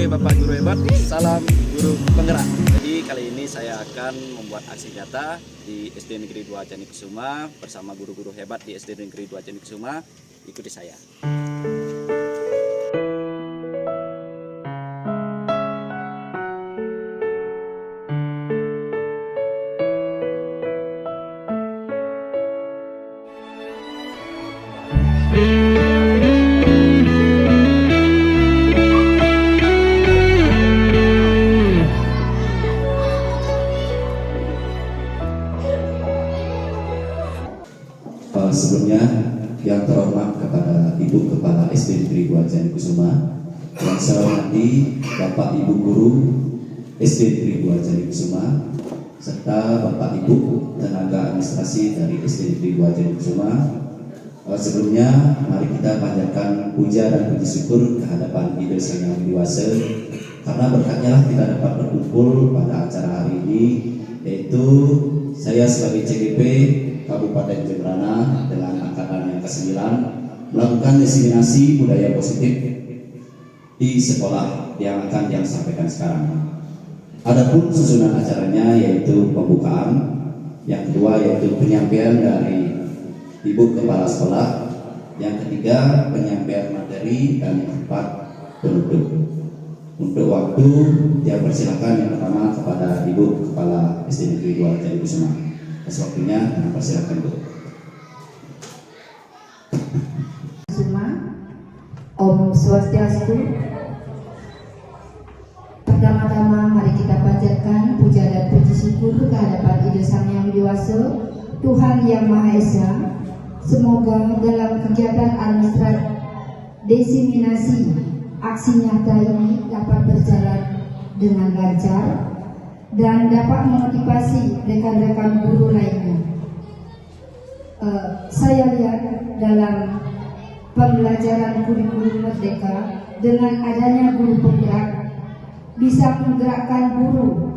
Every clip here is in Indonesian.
Oke Bapak Guru hebat, salam guru penggerak. Jadi kali ini saya akan membuat aksi nyata di SD Negeri 2 Candi Kusuma bersama guru-guru hebat di SD Negeri 2 Candi Kusuma. Ikuti saya. Sebelumnya yang terhormat kepada Ibu Kepala SD Negeri 2 Candi Kusuma, yang saya hormati Bapak Ibu Guru SD Negeri 2 Candi Kusuma, serta Bapak Ibu tenaga administrasi dari SD Negeri 2 Candi Kusuma. Sebelumnya mari kita panjatkan puja dan puji syukur kehadapan Ibu Sang Yang Dewasa, karena berkatnya lah kita dapat berkumpul pada acara hari ini, yaitu saya sebagai CGP Kabupaten Jembrana dengan angkatan yang ke-9 melakukan diseminasi budaya positif di sekolah yang akan yang sampaikan sekarang. Adapun susunan acaranya yaitu pembukaan, yang kedua yaitu penyampaian dari Ibu Kepala Sekolah, yang ketiga penyampaian materi, dan yang keempat penutup. Untuk waktu dia persilakan yang pertama kepada Ibu Kepala SD Negeri 2 Candi Kusuma. Waktunya, persilakan Bu. Kusuma, Om Swastiastu. Pertama-tama mari kita panjatkan puja dan puji syukur kehadapan Ide Sang Yang Dewasa, Tuhan Yang Maha Esa. Semoga dalam kegiatan administrasi diseminasi aksi nyata ini dapat berjalan dengan lancar dan dapat memotivasi rekan-rekan guru lainnya. Saya lihat dalam pembelajaran kurikulum Merdeka, dengan adanya guru penggerak bisa menggerakkan guru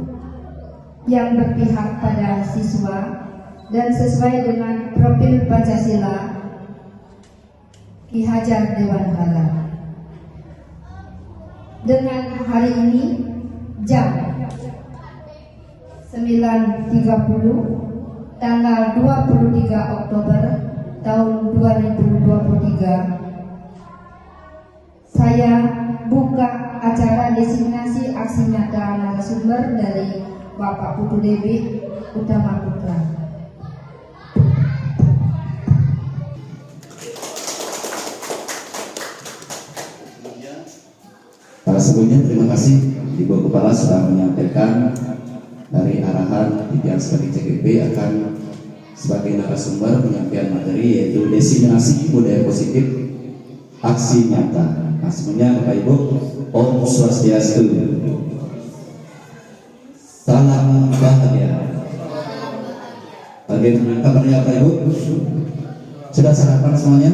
yang berpihak pada siswa dan sesuai dengan profil Pancasila Ki Hajar Dewantara. Dengan hari ini jam 9.30 tanggal 23 Oktober tahun 2023, saya buka acara diseminasi aksi nyata narasumber dari Bapak Putu Dewi Utama Putra. Sebelumnya terima kasih Ibu Kepala sudah menyampaikan dari arahan yang sebagai CGP akan sebagai narasumber penyampaian materi, yaitu diseminasi budaya positif aksi nyata. Nah, semuanya Bapak Ibu, Om Swastiastu, salam bahagia. Bagaimana kabarnya Bapak Ibu? Sudah sarapan semuanya?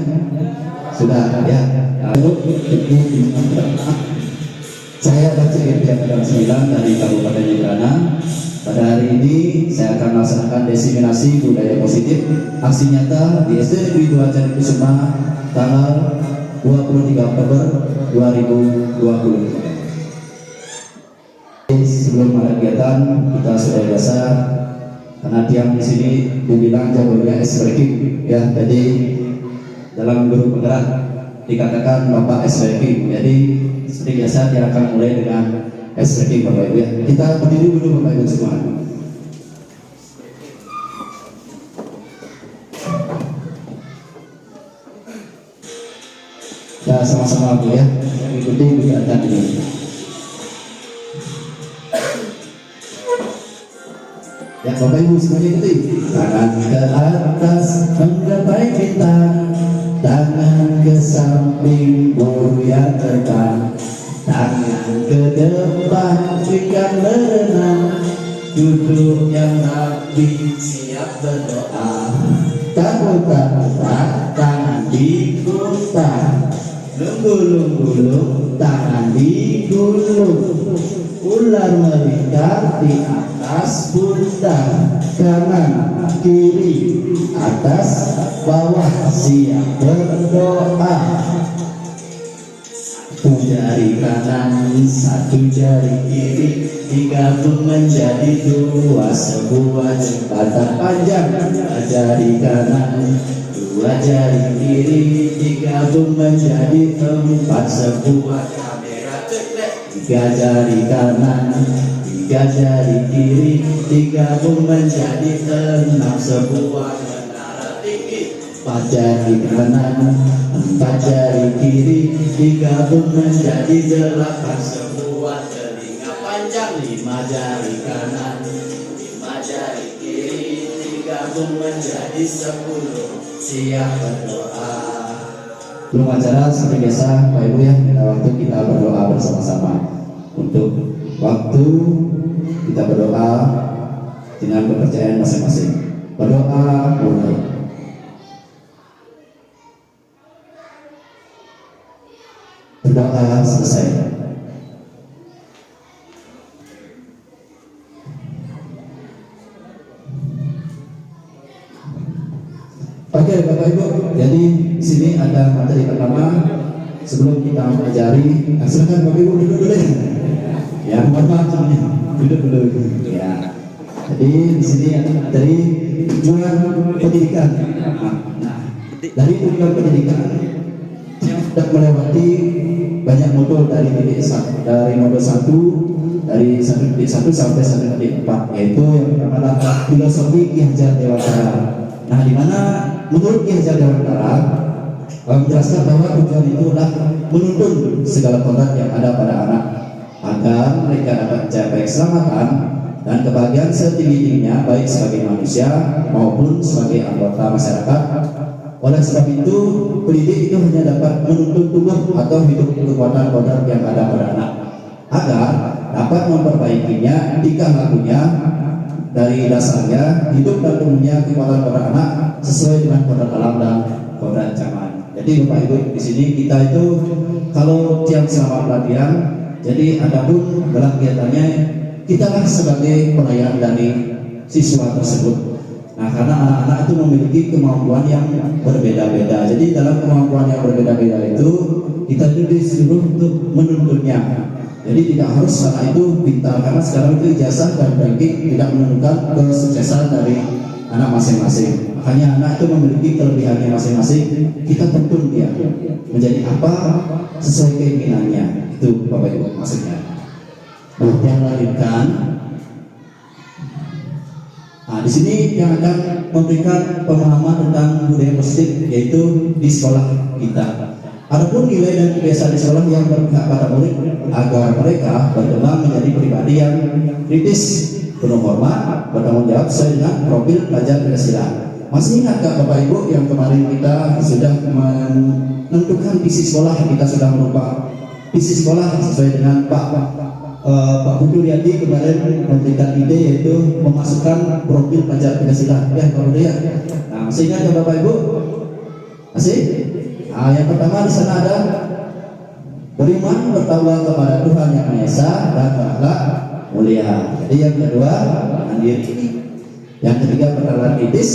Sudah ya. Saya baca yang 9 dari Kabupaten Jembrana. Pada hari ini saya akan melaksanakan diseminasi budaya positif aksi nyata di SD Negeri 2 Candi Kusuma tanggal 23 Oktober 2020. Sebelum ada kegiatan kita sudah biasa, karena tiang di sini dibilang jagonya es breaking ya, jadi dalam guru penggerak dikatakan Bapak es breaking. Jadi seperti biasa dia akan mulai dengan es breaking Bapak Ibu ya. Kita berdiri dulu Bapak Ibu semua. Ya sama-sama Bu ya, ikuti kegiatan ini. Ya Bapak Ibu semuanya ikuti. Tangan ke atas menggapai bintang, tangan ke samping goyang terbang, tangan ke depan berikan berenang, duduk yang rapi siap berdoa, tak tangan diputar, lunggu-lunggu tangan digulung, ular melingkar di atas pundak, kanan kiri atas bawah siap berdoa. Jari kanan, satu jari kiri digabung menjadi dua, sebuah jembatan panjang. Dua jari kanan, dua jari kiri digabung menjadi empat, sebuah kamera. Tiga jari kanan, tiga jari kiri digabung menjadi enam, sebuah menara tinggi. Empat jari kanan, empat jari kiri digabung menjadi delapan, sebuah telinga panjang. Lima jari kanan, lima jari kiri digabung menjadi 10. Siap berdoa. Belum acara seperti biasa Pak Ibu ya, kita waktu kita berdoa bersama-sama. Untuk waktu kita berdoa dengan kepercayaan masing-masing. Berdoa mulai. Berdoa selesai. Oke Bapak Ibu, jadi di sini ada materi pertama. Sebelum kita mempelajari, silakan Bapak Ibu duduk dulu ya. Mohon maaf duduk dulu. Ya. Jadi di sini ada materi tujuan pendidikan. Nah, dari tujuan pendidikan yang sudah melewati banyak modul dari modul 1 dari 1.1 sampai 1.4, yaitu yang pertama adalah filosofi Ki Hajar Dewantara. Nah, di mana menurut Ki Hajar Dewantara menjelaskan bahwa tujuan itu adalah menuntun segala kodrat yang ada pada anak agar mereka dapat mencapai keselamatan dan kebahagiaan setinggi-tingginya, baik sebagai manusia maupun sebagai anggota masyarakat. Oleh sebab itu, pendidik itu hanya dapat menuntun tubuh atau hidup kekuatan kodrat yang ada pada anak agar dapat memperbaikinya jika lakunya dari dasarnya hidup dan tumbuhnya kekuatan kodrat anak sesuai dengan kodrat alam dan kodrat zaman. Jadi Bapak Ibu, di sini kita itu kalau tiap selama pelatihan, jadi adapun dalam kegiatannya kita lah sebagai pelayan dari siswa tersebut. Nah, karena anak-anak itu memiliki kemampuan yang berbeda-beda. Jadi dalam kemampuan yang berbeda-beda itu kita itu disuruh untuk menuntunnya. Jadi tidak harus anak itu pintar, karena sekarang itu ijazah dan ranking tidak menentukan kesuksesan dari anak masing-masing. Makanya anak itu memiliki kelebihannya masing-masing. Kita tuntun dia menjadi apa sesuai keinginannya. Itu Bapak Ibu maksudnya. Nah, yang lanjutkan. Nah, di sini yang akan memberikan pemahaman tentang budaya positif yaitu di sekolah kita. Adapun nilai dan kebiasaan di sekolah yang berpihak pada murid agar mereka berkembang menjadi pribadi yang kritis, penuh hormat, bertanggung jawab sesuai dengan profil pelajar Pancasila. Masih ingatkah Bapak Ibu yang kemarin kita sudah menentukan visi sekolah, kita sudah merubah visi sekolah sesuai dengan Pak Putu Riyadi kemarin memberikan ide yaitu memasukkan profil pelajar Pancasila ya Pak Putu ya. Nah, masih ingat ya Bapak Ibu? Masih? Nah, yang pertama di sana ada beriman bertakwa kepada Tuhan Yang Maha Esa dan berakhlak mulia. Jadi yang kedua mandiri, yang ketiga bertakwa kritis,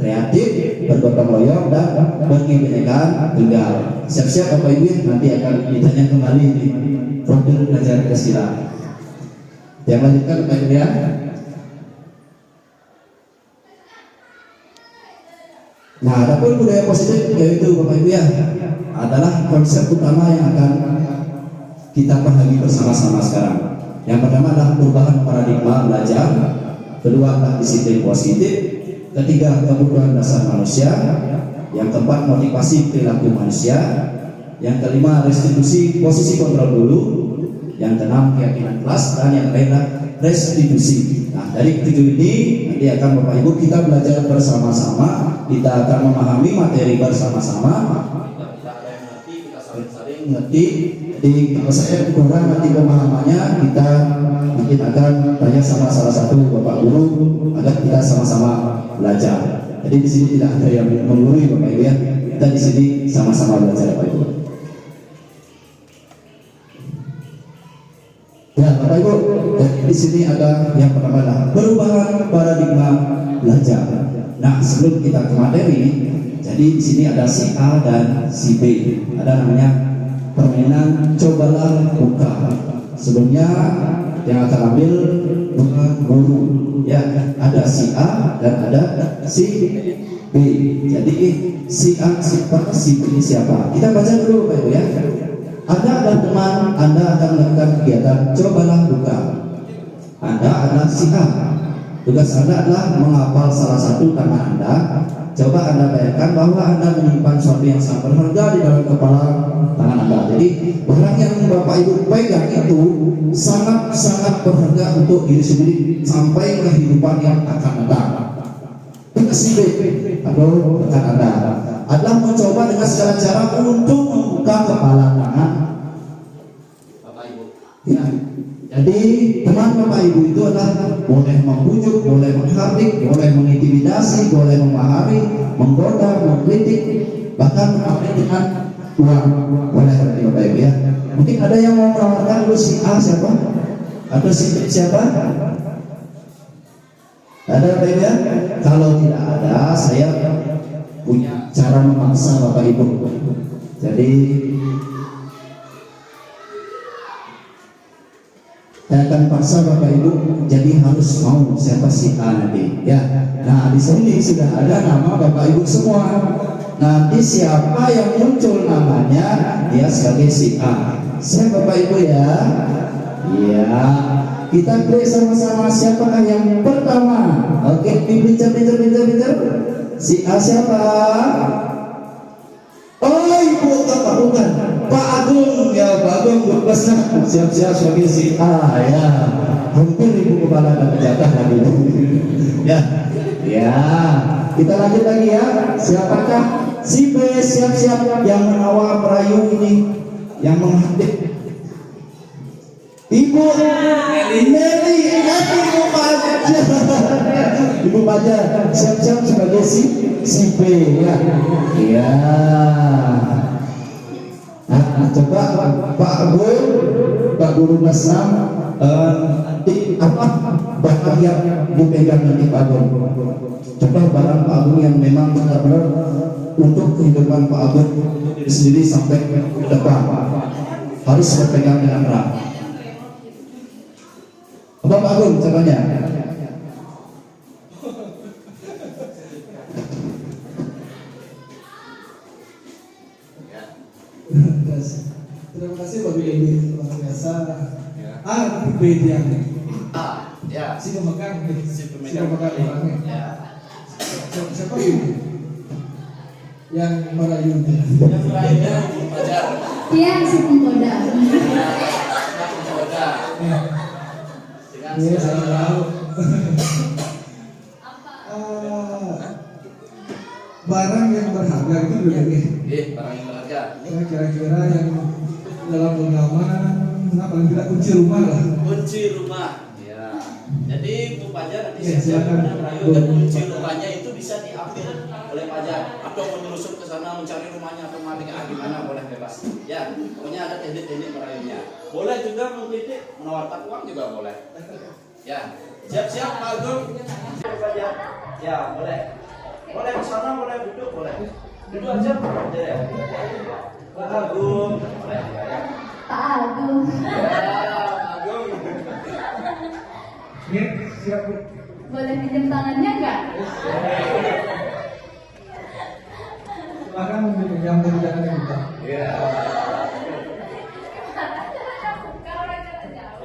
kreatif, bergotong royong dan berkebinekaan tunggal. Siap-siap Bapak Ibu, nanti akan ditanya kembali di profil pelajar Pancasila. Yang lanjutkan Bapak Ibu ya. Nah, adapun budaya positif yaitu Bapak Ibu ya adalah konsep utama yang akan kita pahami bersama-sama sekarang. Yang pertama adalah perubahan paradigma belajar, kedua adalah disiplin positif, ketiga kebutuhan dasar manusia, yang keempat motivasi perilaku manusia, yang kelima restitusi posisi kontrol dulu, yang keenam keyakinan kelas, dan yang terakhir restitusi. Nah, dari ketujuh ini nanti akan Bapak Ibu kita belajar bersama-sama, kita akan memahami materi bersama-sama. Kita ada yang ngerti, kita saling-saling ngerti. Jadi kalau saya kurang nanti pemahamannya, kita mungkin akan tanya sama salah satu Bapak Guru agar kita sama-sama belajar. Jadi di sini tidak ada yang menggurui Bapak Ibu ya. Kita di sini sama-sama belajar Bapak Ibu. Ya Bapak Ibu, di sini ada yang pertama adalah perubahan paradigma belajar. Nah, sebelum kita ke materi, jadi di sini ada si A dan si B. Ada namanya permainan cobalah buka. Sebelumnya yang akan ambil bukan guru, ya, ada si A dan ada si B. Jadi si A siapa, si B siapa? Kita baca dulu Pak Ibu ya. Anda adalah teman, Anda akan melakukan kegiatan cobalah buka. Anda adalah si A. Tugas Anda adalah menghafal salah satu tangan Anda. Coba Anda bayangkan bahwa Anda menyimpan sesuatu yang sangat berharga di dalam kepala tangan Anda. Jadi barang yang Bapak Ibu pegang itu sangat-sangat berharga untuk diri sendiri sampai kehidupan yang akan datang. Tugas si B atau rekan Anda adalah mencoba dengan segala cara untuk membuka kepala tangan Bapak Ibu. Ya. Jadi teman Bapak Ibu itu adalah boleh membujuk, boleh menghardik, boleh mengintimidasi, boleh memahami, menggoda, mengkritik, bahkan mengambil dengan uang. Boleh berarti Bapak Ibu ya. Mungkin ada yang mau menawarkan dulu si A siapa? Atau si B siapa? Ada Bapak Ibu ya? Kalau tidak ada, saya punya cara memaksa Bapak Ibu. Jadi saya akan paksa Bapak Ibu jadi harus mau siapa si A nanti ya. Nah di sini sudah ada nama Bapak Ibu semua. Nanti siapa yang muncul namanya dia sebagai si A. Siapa Bapak Ibu ya? Iya. Kita klik sama-sama siapakah yang pertama. Oke, pinter. Si A siapa? Oh Ibu apa bukan? Pak Agung ya, Pak Agung berpesan siap-siap sebagai si A ya. Hampir Ibu kepala dan jatah lagi. Ya, ya. Kita lanjut lagi ya. Siapakah si B? Siap-siap yang mengawal merayu ini, yang menghadir. Ibu Meli, Ibu Pajar. Ibu Pajar siap-siap sebagai si B ya. Iya. Nah, coba Pak Guru, Pak Guru Nasam, nanti apa barang yang dipegang nanti Pak Guru. Coba barang Pak Guru yang memang benar-benar untuk kehidupan Pak Guru diri sendiri sampai ke depan harus berpegang dengan erat. Apa Pak Agung contohnya? Terima kasih Pak Bidi, luar biasa. A, B dia. A, ya. Si pemegang, Si pemegang orangnya. Ya. Siapa ini? Yang merayu. Yang lainnya Pajar. Dia si penggoda. Penggoda. Iya, saya tahu. Barang yang berharga itu dulu ini. Barang yang berharga. Kira-kira yang dalam genggaman, nah paling tidak kunci rumah lah. Kunci rumah. Ya. Jadi Bu Pajar nanti Ya, siap-siap silakan. merayu dan kunci rumahnya itu bisa diambil oleh Pajar atau menyelusup ke sana mencari rumahnya atau matiknya gimana boleh bebas. Ya, pokoknya ada teknik-teknik merayunya. Boleh juga mengkritik, menawarkan uang juga boleh. Ya, siap-siap Pak Agung. Pajar. Ya, boleh. Boleh ke sana, boleh duduk, boleh. Duduk aja, ya. Pak Agung. Boleh. Pak Agung. Ya, Pak Agung. Ini siap. Boleh pinjam tangannya nggak? Silakan meminjam dari jangan dibuka. Iya.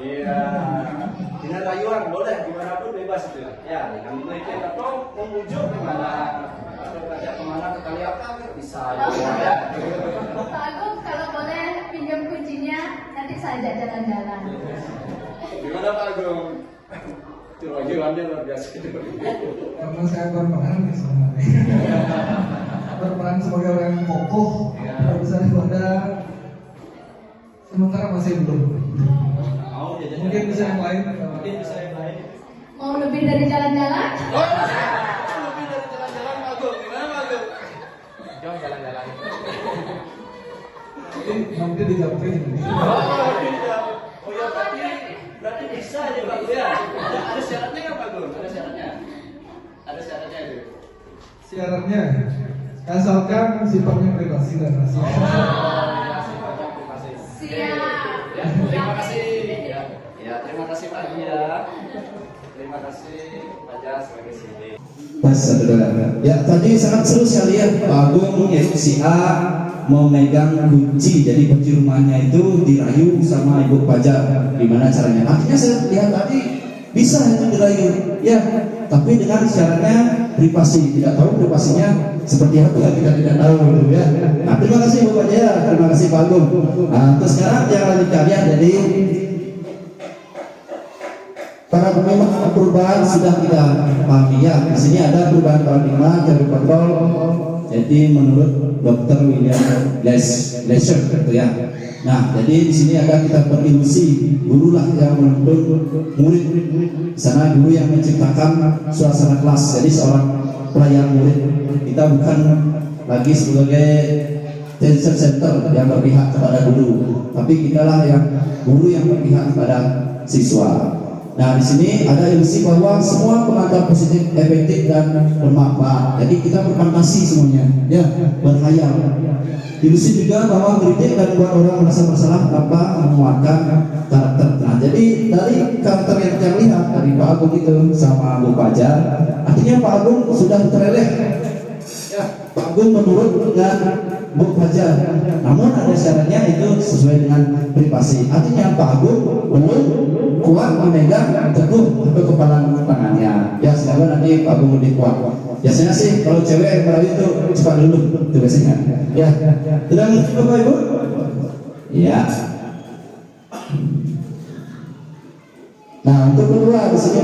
Iya. Dengan rayuan boleh dimanapun bebas itu. Ya, dengan mengkritik atau memujuk kemana atau ngajak kemana ke kali apa bisa. Ya. Pak Agung kalau boleh pinjam kuncinya nanti saya ajak jalan-jalan. Gimana Pak Agung? Itu rayuannya luar biasa. Karena saya berperan sebenarnya. Berperan sebagai orang yang kokoh, besar pada sementara masih belum. Mau jajan? Mungkin bisa yang lain. Mungkin bisa yang lain. Mau lebih dari jalan-jalan? Oh, lebih dari jalan-jalan Pak Agung. Gimana Pak Agung? Jom jalan-jalan. Nanti dijawabin. Oh, tidak. Oh ya berarti bisa ya Pak Agung ya. Ada syaratnya nggak Pak Agung? Ada syaratnya. Ada syaratnya itu. Syaratnya asalkan sifatnya privasi dan rahasia. Ya, sifatnya privasi Terima kasih Pak Haji ya. Terima kasih Pak Jas sebagai sini. Mas, ya tadi sangat seru sekali ya Pak Agung, yaitu si A memegang kunci, jadi kunci rumahnya itu dirayu sama Ibu Pajar. Gimana caranya? Akhirnya saya lihat tadi bisa itu dirayu, ya. Tapi dengan syaratnya privasi, tidak tahu privasinya seperti apa, kita tidak tahu gitu ya. Nah, terima kasih Ibu Pajar, terima kasih Pak Agung. Nah, terus sekarang yang lanjutkan ya, jadi para memang perubahan sudah kita pahami ya. Di sini ada perubahan paradigma dari kontrol. Jadi menurut Dr. William Lesher gitu ya. Nah, jadi di sini ada kita berilusi guru lah yang menuntun murid. Di sana guru yang menciptakan suasana kelas. Jadi seorang pelayan murid. Kita bukan lagi sebagai teacher center yang berpihak kepada guru, tapi kita lah yang guru yang berpihak kepada siswa. Nah, di sini ada ilusi bahwa semua pengantar positif, efektif dan bermanfaat. Jadi kita berfantasi semuanya, ya, berhayal. Ilusi juga bahwa kritik dan buat orang merasa bersalah tanpa menguatkan karakter. Nah, jadi dari karakter yang kita lihat dari Pak Agung itu sama Bu Pajar, artinya Pak Agung sudah tereleh. Ya, Pak Agung menurut dengan Bu Pajar. Namun ada syaratnya itu sesuai dengan privasi. Artinya Pak Agung belum kuat memegang teguh ke kepala tangannya. Ya, semoga nanti Pak Agung lebih kuat. Biasanya sih kalau cewek yang merayu itu cepat dulu, itu biasanya. Ya, sudah ngerti Bapak Ibu? Ya. Nah, untuk kedua di sini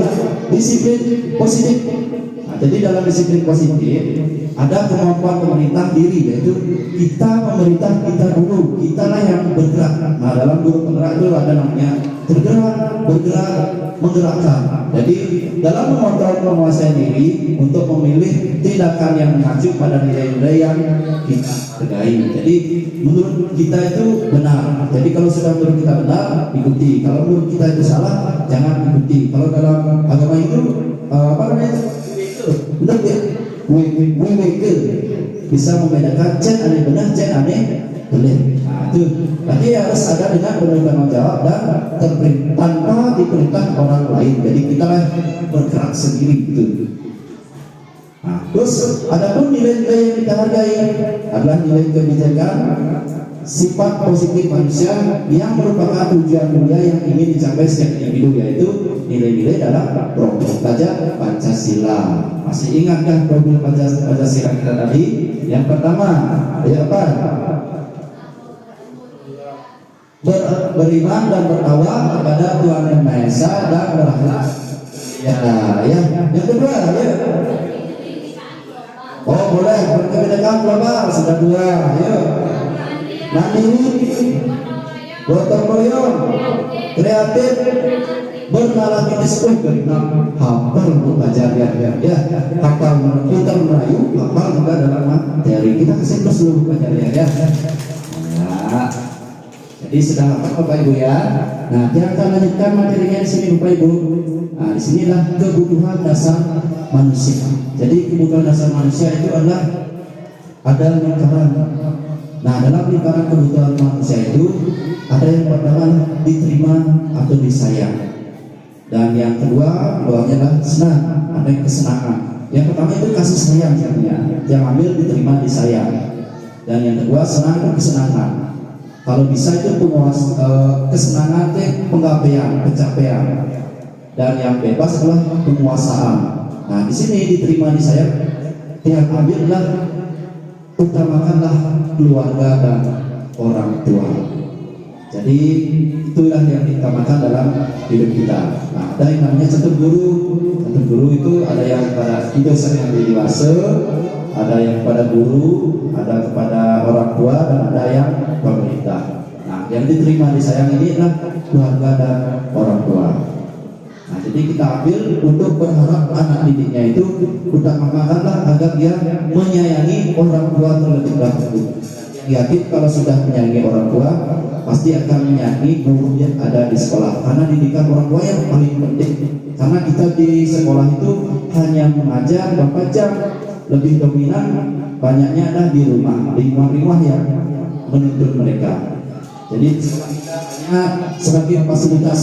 disiplin positif. Nah, jadi dalam disiplin positif ada kemampuan pemerintah diri, yaitu kita pemerintah kita dulu, kita lah yang bergerak. Nah, dalam guru penggerak itu ada namanya bergerak, menggerakkan. Jadi dalam mengontrol penguasaan diri untuk memilih tindakan yang mengacu pada nilai-nilai yang kita hargai. Jadi menurut kita itu benar. Jadi kalau sudah menurut kita benar, ikuti. Kalau menurut kita itu salah, jangan ikuti. Kalau dalam agama itu apa namanya? Benar ya? Bisa membedakan cek aneh benar, cek aneh boleh. Nah, itu berarti harus ada dengan bertanggung jawab dan tanpa diperintah orang lain. Jadi kita lah bergerak sendiri gitu. Nah, terus ada pun nilai-nilai yang kita hargai adalah nilai kebijakan, sifat positif manusia yang merupakan tujuan mulia yang ingin dicapai setiap individu, yaitu nilai-nilai dalam program belajar Pancasila. Masih ingatkah program Pancasila kita tadi? Yang pertama, ya apa? Beriman dan bertawakal kepada Tuhan Yang Maha Esa dan berakhlak. Ya. Yang kedua, ya. Oh boleh, berkebinekaan global sudah dua, ayo. Mandiri, gotong royong, kreatif, bernalar kritis. Hafal Bu Pajar ya, hafal putar merayu, hafal juga dalam materi. Kita kasih terus dulu Bu Pajar ya. Nah, jadi sudah hafal Bapak Ibu ya. Nah, kita akan lanjutkan materinya di sini Bapak Ibu. Nah, di sinilah kebutuhan dasar manusia. Jadi kebutuhan dasar manusia itu adalah ada lingkaran. Nah, dalam lingkaran kebutuhan manusia itu ada yang pertama diterima atau disayang, dan yang kedua adalah senang, ada yang kesenangan. Yang pertama itu kasih sayang, yang ambil diterima disayang, dan yang kedua senang dan kesenangan. Kalau bisa itu kesenangan itu pencapaian, dan yang bebas adalah penguasaan. Nah, di sini diterima disayang, yang ambil adalah utamakanlah keluarga dan orang tua. Jadi itulah yang diutamakan dalam hidup kita. Nah, ada yang namanya catur guru. Catur guru itu ada yang pada dosen yang dewasa, ada yang pada guru, ada kepada orang tua, dan ada yang pemerintah. Nah, yang diterima disayang ini adalah keluarga dan orang tua. Nah, jadi kita ambil untuk berharap anak didiknya itu utamakanlah agar dia menyayangi orang tua terlebih dahulu. Yakin kalau sudah menyayangi orang tua, pasti akan menyayangi guru yang ada di sekolah. Karena didikan orang tua yang paling penting. Karena kita di sekolah itu hanya mengajar berapa jam, lebih dominan banyaknya ada di rumah, lingkungan yang menuntut mereka. Jadi sekolah kita hanya sebagai fasilitas,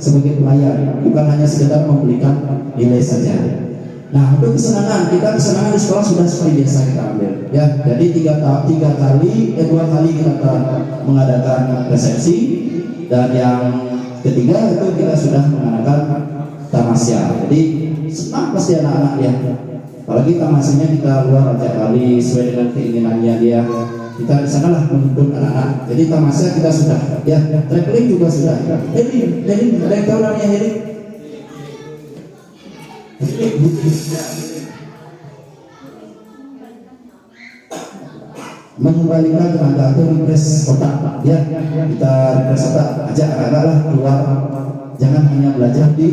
sebagai pelayan, bukan hanya sekedar memberikan nilai saja. Nah, untuk kesenangan di sekolah sudah seperti biasa kita ambil, ya. Jadi 2 kali kita mengadakan resepsi, dan yang ketiga itu kita sudah mengadakan tamasya. Jadi senang pasti anak-anak ya. Apalagi tamasnya kita luar aja kali sesuai dengan keinginannya dia. Kita di sanalah menuntut anak-anak. Jadi tamasya kita sudah, ya. Traveling juga sudah. Heli, ada yang tahu namanya heli? Mengembalikan tenaga atau refresh otak, ya. Kita refresh otak, ajak anak-anak lah keluar. Jangan hanya belajar di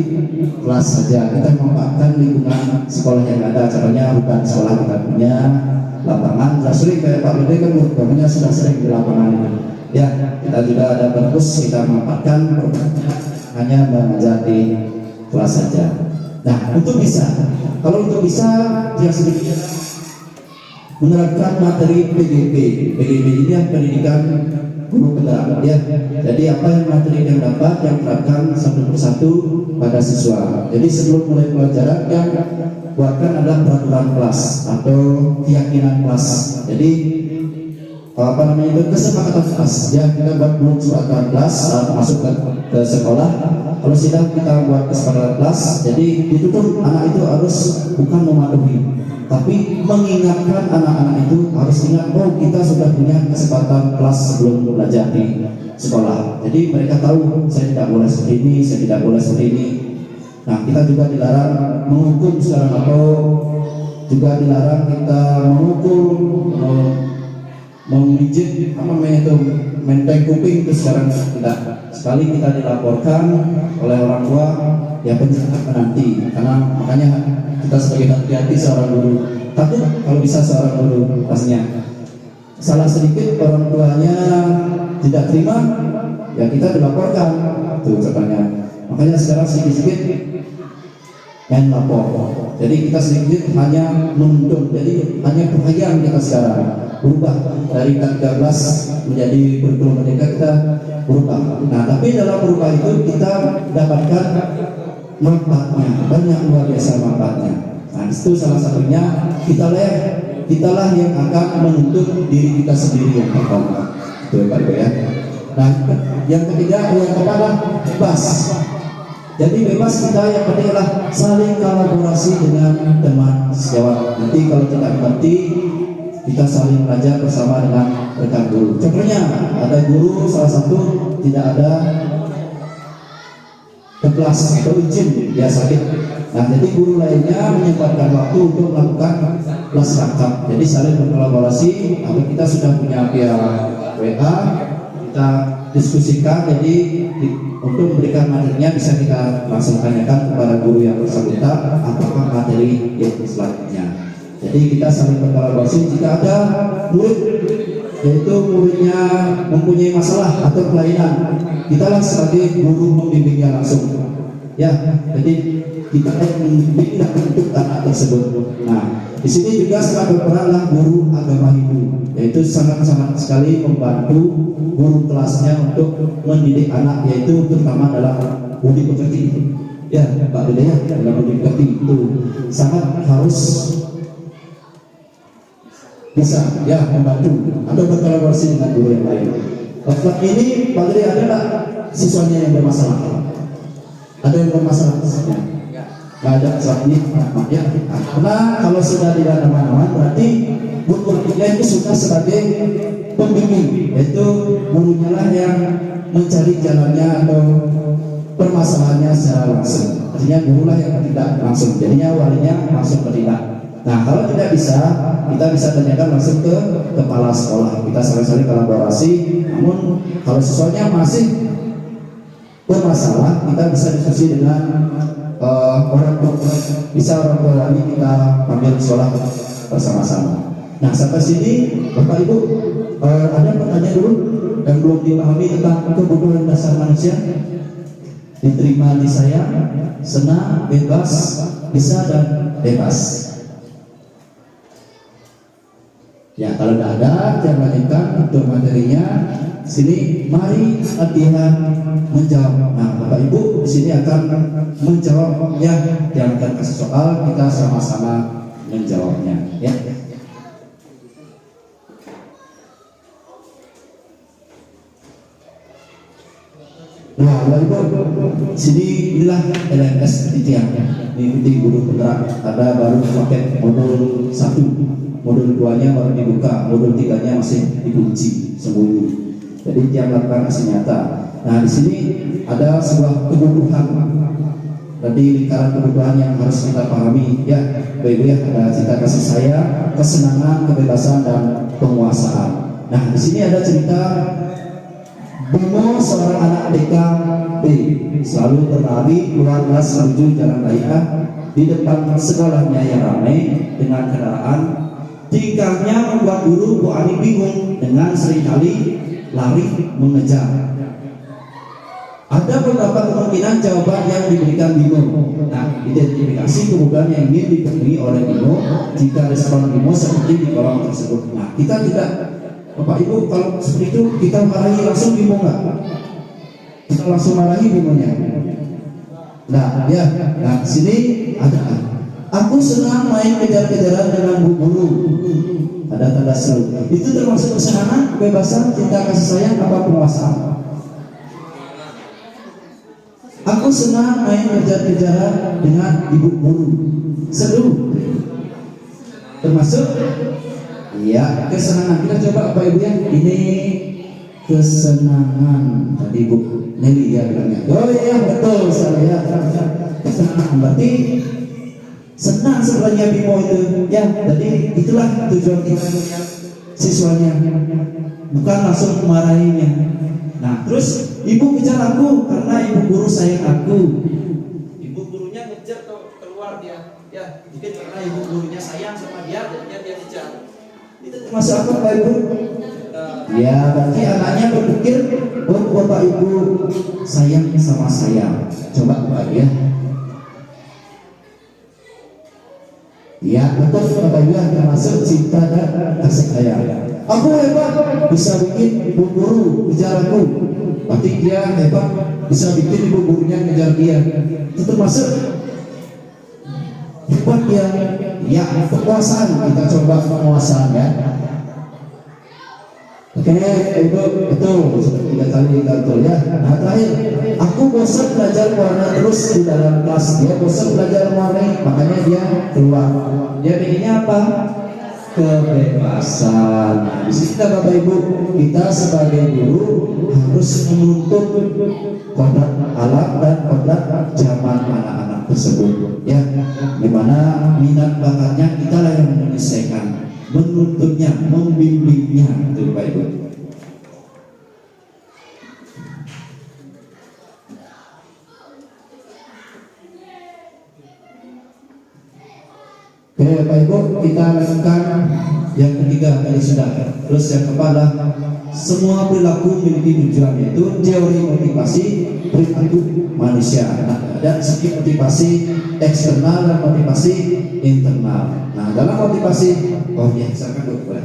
kelas saja. Kita memanfaatkan lingkungan sekolah yang ada. Caranya bukan sekolah kita punya lapangan. Sudah sering kayak Pak Bede kan programnya sudah sering di lapangan ini. Ya, kita juga ada perpus, kita manfaatkan hanya mengajar di kelas saja. Nah, kalau untuk bisa yang sedikit menerapkan materi PGP. PGP ini yang pendidikan guru penggerak, ya. Jadi apa yang materi yang dapat yang terapkan satu persatu pada siswa. Jadi sebelum mulai pelajaran yang buatkan adalah peraturan kelas atau keyakinan kelas. Jadi kesepakatan kelas. Ya, kita buat kesepakatan kelas masuk ke sekolah. Kalau sudah kita buat kesepakatan kelas, jadi itu tuh anak itu harus bukan mematuhi, tapi mengingatkan anak-anak itu harus ingat, oh kita sudah punya kesempatan kelas sebelum belajar di sekolah. Jadi mereka tahu saya tidak boleh seperti ini, saya tidak boleh seperti ini. Nah, kita juga dilarang menghukum sekarang, atau juga dilarang kita memukul, memijit menteng kuping itu sekarang tidak. Sekali kita dilaporkan oleh orang tua, ya pencegahan penanti. Karena makanya kita sebagai hati-hati seorang guru, takut kalau bisa seorang guru pastinya salah sedikit orang tuanya tidak terima, ya kita dilaporkan tuh contohnya. Makanya sekarang sedikit-sedikit main lapor. Jadi kita sedikit hanya menuntut. Jadi hanya penghayang kita sekarang berubah dari K13 menjadi kurikulum merdeka, kita berubah. Nah, tapi dalam berubah itu kita dapatkan manfaatnya, banyak luar biasa manfaatnya. Nah, itu salah satunya kitalah yang akan menuntut diri kita sendiri yang pertama. Itu Pak Ibu ya. Nah, yang ketiga yang kepada bebas. Jadi bebas kita yang penting adalah saling kolaborasi dengan teman sejawat. Nanti kalau tidak mengerti, kita saling belajar bersama dengan rekan guru. Contohnya ada guru salah satu tidak ada ke kelas atau izin, dia sakit. Nah, jadi guru lainnya menyempatkan waktu untuk melakukan kelas rangkap. Jadi saling berkolaborasi. Kalau kita sudah punya via WA, kita diskusikan. Jadi untuk memberikan materinya bisa kita langsung tanyakan kepada guru yang bersangkutan apakah materi yang selanjutnya. Jadi kita saling berkolaborasi. Jika ada murid, yaitu muridnya mempunyai masalah atau kelainan, kita sebagai guru membimbingnya langsung. Ya, jadi kita membimbing dan untuk anak tersebut. Nah, di sini juga sangat berperanlah guru agama Hindu, yaitu sangat-sangat sekali membantu guru kelasnya untuk mendidik anak, yaitu terutama dalam budi pekerti. Ya, Pak Dede ya, dalam budi pekerti itu sangat harus bisa ya membantu atau berkolaborasi dengan guru yang lain. Waktu ini Pak Dede ada nggak siswanya yang bermasalah? Ada yang bermasalah siswanya? Nggak ada saat ini, ya. Karena kalau sudah tidak aman-aman, berarti guru kita itu sudah sebagai pembimbing, yaitu gurunya lah yang mencari jalannya atau permasalahannya secara langsung. Artinya guru lah yang tidak langsung, jadinya walinya langsung bertindak. Nah, kalau tidak bisa, kita bisa tanyakan langsung ke kepala sekolah. Kita saling-saling kolaborasi. Namun kalau siswanya masih bermasalah, kita bisa diskusi dengan orang tua. Bisa orang tua lagi kita panggil sekolah bersama-sama. Nah, sampai sini Bapak Ibu ada pertanyaan dulu yang belum dipahami tentang kebutuhan dasar manusia. Diterima di saya, senang, bebas, bisa dan bebas. Ya, kalau tidak ada, jangan lanjutkan untuk materinya. sini mari latihan menjawab. Nah, Bapak Ibu di sini akan menjawabnya. Yang akan kasih soal, kita sama-sama menjawabnya. Ya. Nah, Bapak Ibu, sini inilah LMS Titian. Mengikuti guru penggerak. Ada baru paket modul 1, modul 2-nya baru dibuka, modul 3-nya masih dikunci sembunyi. Jadi tiap melakukan aksi nyata. Nah, di sini ada sebuah kebutuhan. Tadi lingkaran kebutuhan yang harus kita pahami. Ya, Bapak Ibu ya, ada cinta kasih sayang, kesenangan, kebebasan dan penguasaan. Nah, di sini ada cerita Bimo, seorang anak DKP, selalu berlari keluar kelas menuju jalan raya. Di depan sekolahnya yang ramai dengan kendaraan. Tingkahnya membuat guru Bu Ani bingung dengan seringkali lari mengejar. Ada beberapa kemungkinan jawaban yang diberikan Bimo. Nah, identifikasi kebutuhan yang ingin dipenuhi oleh Bimo. Jika respon Bimo seperti di kolom tersebut. Nah, kita tidak, Bapak Ibu, kalau seperti itu kita marahi langsung Bimo nggak? Kita langsung marahi Bimonya. Nah, ya, nah sini ada. Aku senang main kejar-kejaran dengan Bu Guru. Ada tanda seru. Itu termasuk kesenangan, kebebasan, cinta kasih sayang, apa penguasaan? Aku senang main kejar-kejaran dengan Ibu Guru. Seru. Termasuk? Iya, kesenangan. Kita coba Bapak Ibu ya. Ini kesenangan. Tadi Bu Nelly ya bilangnya. Oh iya betul saya. Kesenangan berarti senang sebenarnya Bimo itu. Ya, jadi itulah tujuan kita melihat siswanya. Bukan langsung memarahinya. Nah, terus ibu kejar aku karena ibu guru sayang aku. Ibu gurunya ngejar keluar dia. Ya, mungkin karena ibu gurunya sayang sama dia, jadinya dia kejar. Itu termasuk apa Pak Ibu? Ya, berarti anaknya berpikir, oh Bapak Ibu sayang sama saya. Coba Pak ya. Ya, betul Bapak Ibu, termasuk cinta dan kasih sayang. Aku hebat, bisa bikin ibu guru kejar aku. Berarti dia hebat, bisa bikin ibu gurunya ngejar dia. Itu termasuk hebat dia. Ya, kekuasaan, kita coba penguasaan ya. Oke, Ibu, betul, sudah 3 kali betul ya. Nah, terakhir, aku bosan belajar warna terus di dalam kelas. Dia bosan belajar warna, makanya dia keluar. Dia pengennya apa? Kebebasan. Nah, di sini kita Bapak Ibu, kita sebagai guru harus menuntut kodrat alam dan kodrat zaman anak-anak tersebut. Ya, dimana minat bakatnya kita lah yang menyelesaikan, menuntutnya, membimbingnya, itu Bapak Ibu. Oke Bapak Ibu, kita lakukan yang ketiga tadi sudah. Terus yang keempat, semua perilaku memiliki tujuan, yaitu teori motivasi perilaku manusia. Nah, ada segi motivasi eksternal dan motivasi internal. Nah, dalam motivasi, silakan dulu.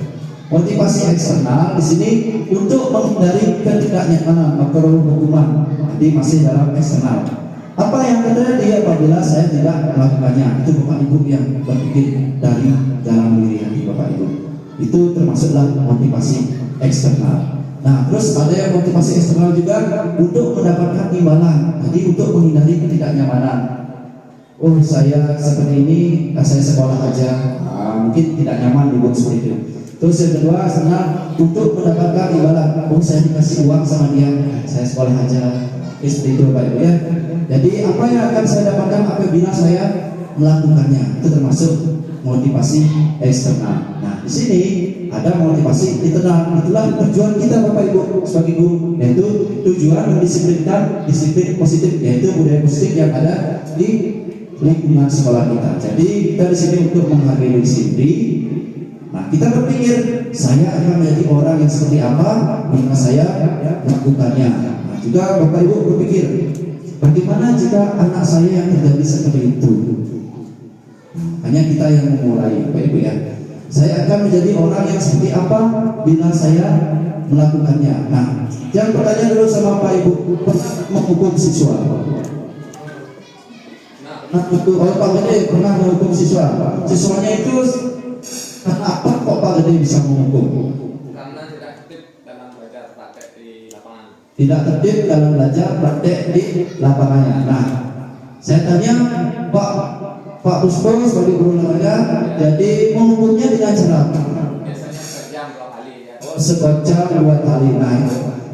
Motivasi eksternal di sini untuk menghindari ketidaknyamanan atau hukuman. Jadi masih dalam eksternal. Apa yang terjadi apabila saya tidak melakukannya? Itu Bapak Ibu yang berpikir dari dalam diri hati Bapak Ibu. Itu termasuklah motivasi eksternal. Nah, terus ada yang motivasi eksternal juga untuk mendapatkan imbalan. Jadi untuk menghindari ketidaknyamanan. Oh, saya seperti ini, saya sekolah aja. Mungkin tidak nyaman dibuat seperti itu. Terus yang kedua, senang untuk mendapatkan imbalan. Oh, saya dikasih uang sama dia, saya sekolah aja. Seperti itu Bapak Ibu ya. Jadi apa yang akan saya dapatkan apabila saya melakukannya? Itu termasuk motivasi eksternal. Nah, di sini ada motivasi internal. Itulah tujuan kita Bapak Ibu sebagai guru, yaitu tujuan mendisiplinkan disiplin positif, yaitu budaya positif yang ada di lingkungan sekolah kita. Jadi kita di sini untuk menghargai diri sendiri. Nah, kita berpikir saya akan menjadi orang yang seperti apa jika saya melakukannya. Nah, juga Bapak Ibu berpikir, bagaimana jika anak saya yang terjadi seperti itu? Hanya kita yang memulai, Bapak Ibu ya. Saya akan menjadi orang yang seperti apa bila saya melakukannya. Nah, Yang bertanya dulu sama Pak Ibu, pernah menghukum siswa? Nah, itu kalau Pak Gede pernah menghukum siswa. Siswanya itu karena apa kok Pak Gede bisa menghukum? Karena tidak tertib dalam belajar praktek di lapangan. Tidak tertib dalam belajar praktek di lapangannya. Nah, saya tanya Pak Puspo sebagai guru olahraga, jadi menghukumnya dengan cara apa? Biasanya sejam 2 kali ya. Sekocak 2 kali. Nah,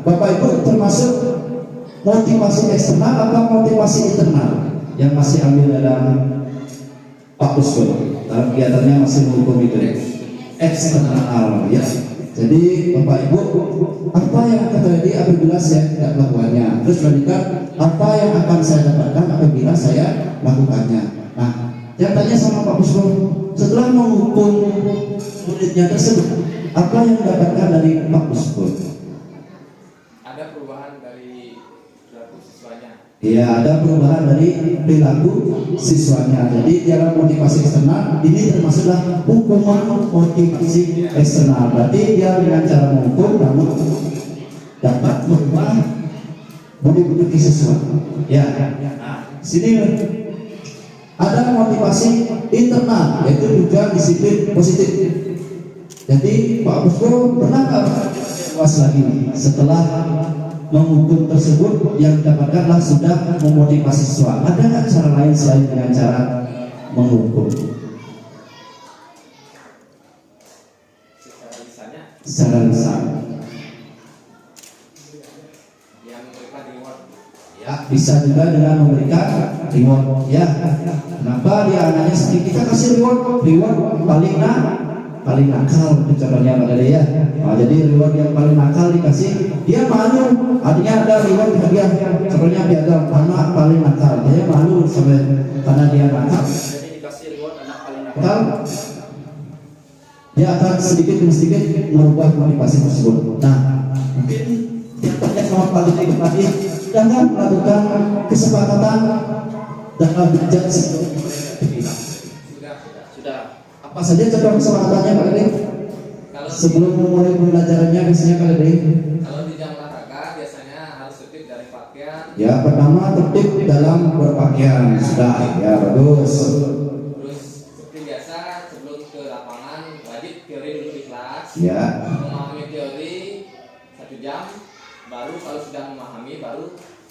Bapak Ibu termasuk motivasi eksternal atau motivasi internal yang masih ambil dalam Pak Puspo? Dalam kegiatannya masih menghukum itu eksternal ya. Jadi Bapak Ibu, apa yang akan terjadi apabila saya tidak melakukannya? Terus lanjutkan, apa yang akan saya dapatkan apabila saya melakukannya? Nah, yang tanya sama Pak Puspo, setelah menghukum muridnya tersebut, apa yang didapatkan dari Pak Puspo? Ada perubahan dari perilaku siswanya. Ya, ada perubahan dari perilaku siswanya. Jadi dalam motivasi eksternal ini termasuklah hukuman motivasi eksternal. Berarti dia dengan cara menghukum namun dapat merubah budi siswa. Ya, sini ada motivasi internal yaitu juga disiplin positif. Jadi Pak Puspo pernah puas lagi setelah menghukum tersebut yang didapatkanlah sudah memotivasi siswa. Ada nggak cara lain selain dengan cara menghukum? Secara lisan. Yang memberikan reward. Ya, bisa juga dengan memberikan reward. Ya, kenapa dia anaknya sedikit kita kasih reward paling nakal itu contohnya Pak Dede ya. Nah, jadi reward yang paling nakal dikasih dia malu, artinya ada reward hadiah contohnya piagam anak paling nakal, dia malu sampai karena dia nakal, Jadi dikasih reward anak paling nakal. nakal dia akan sedikit demi sedikit merubah motivasi tersebut. Nah, mungkin yang tanya sama Pak Dede tadi, jangan melakukan kesepakatan dalam belajar sebelum Sudah. apa saja contoh kesepakatannya Pak Dede? Kalau Sebelum memulai pembelajarannya biasanya Pak Dede? kalau di jam olahraga biasanya harus tertib dari pakaian. Ya, pertama tertib dalam berpakaian. Sudah, ya bagus. Terus seperti biasa sebelum ke lapangan wajib teori dulu di kelas. Ya, Memahami teori 1 jam, baru kalau sudah memahami baru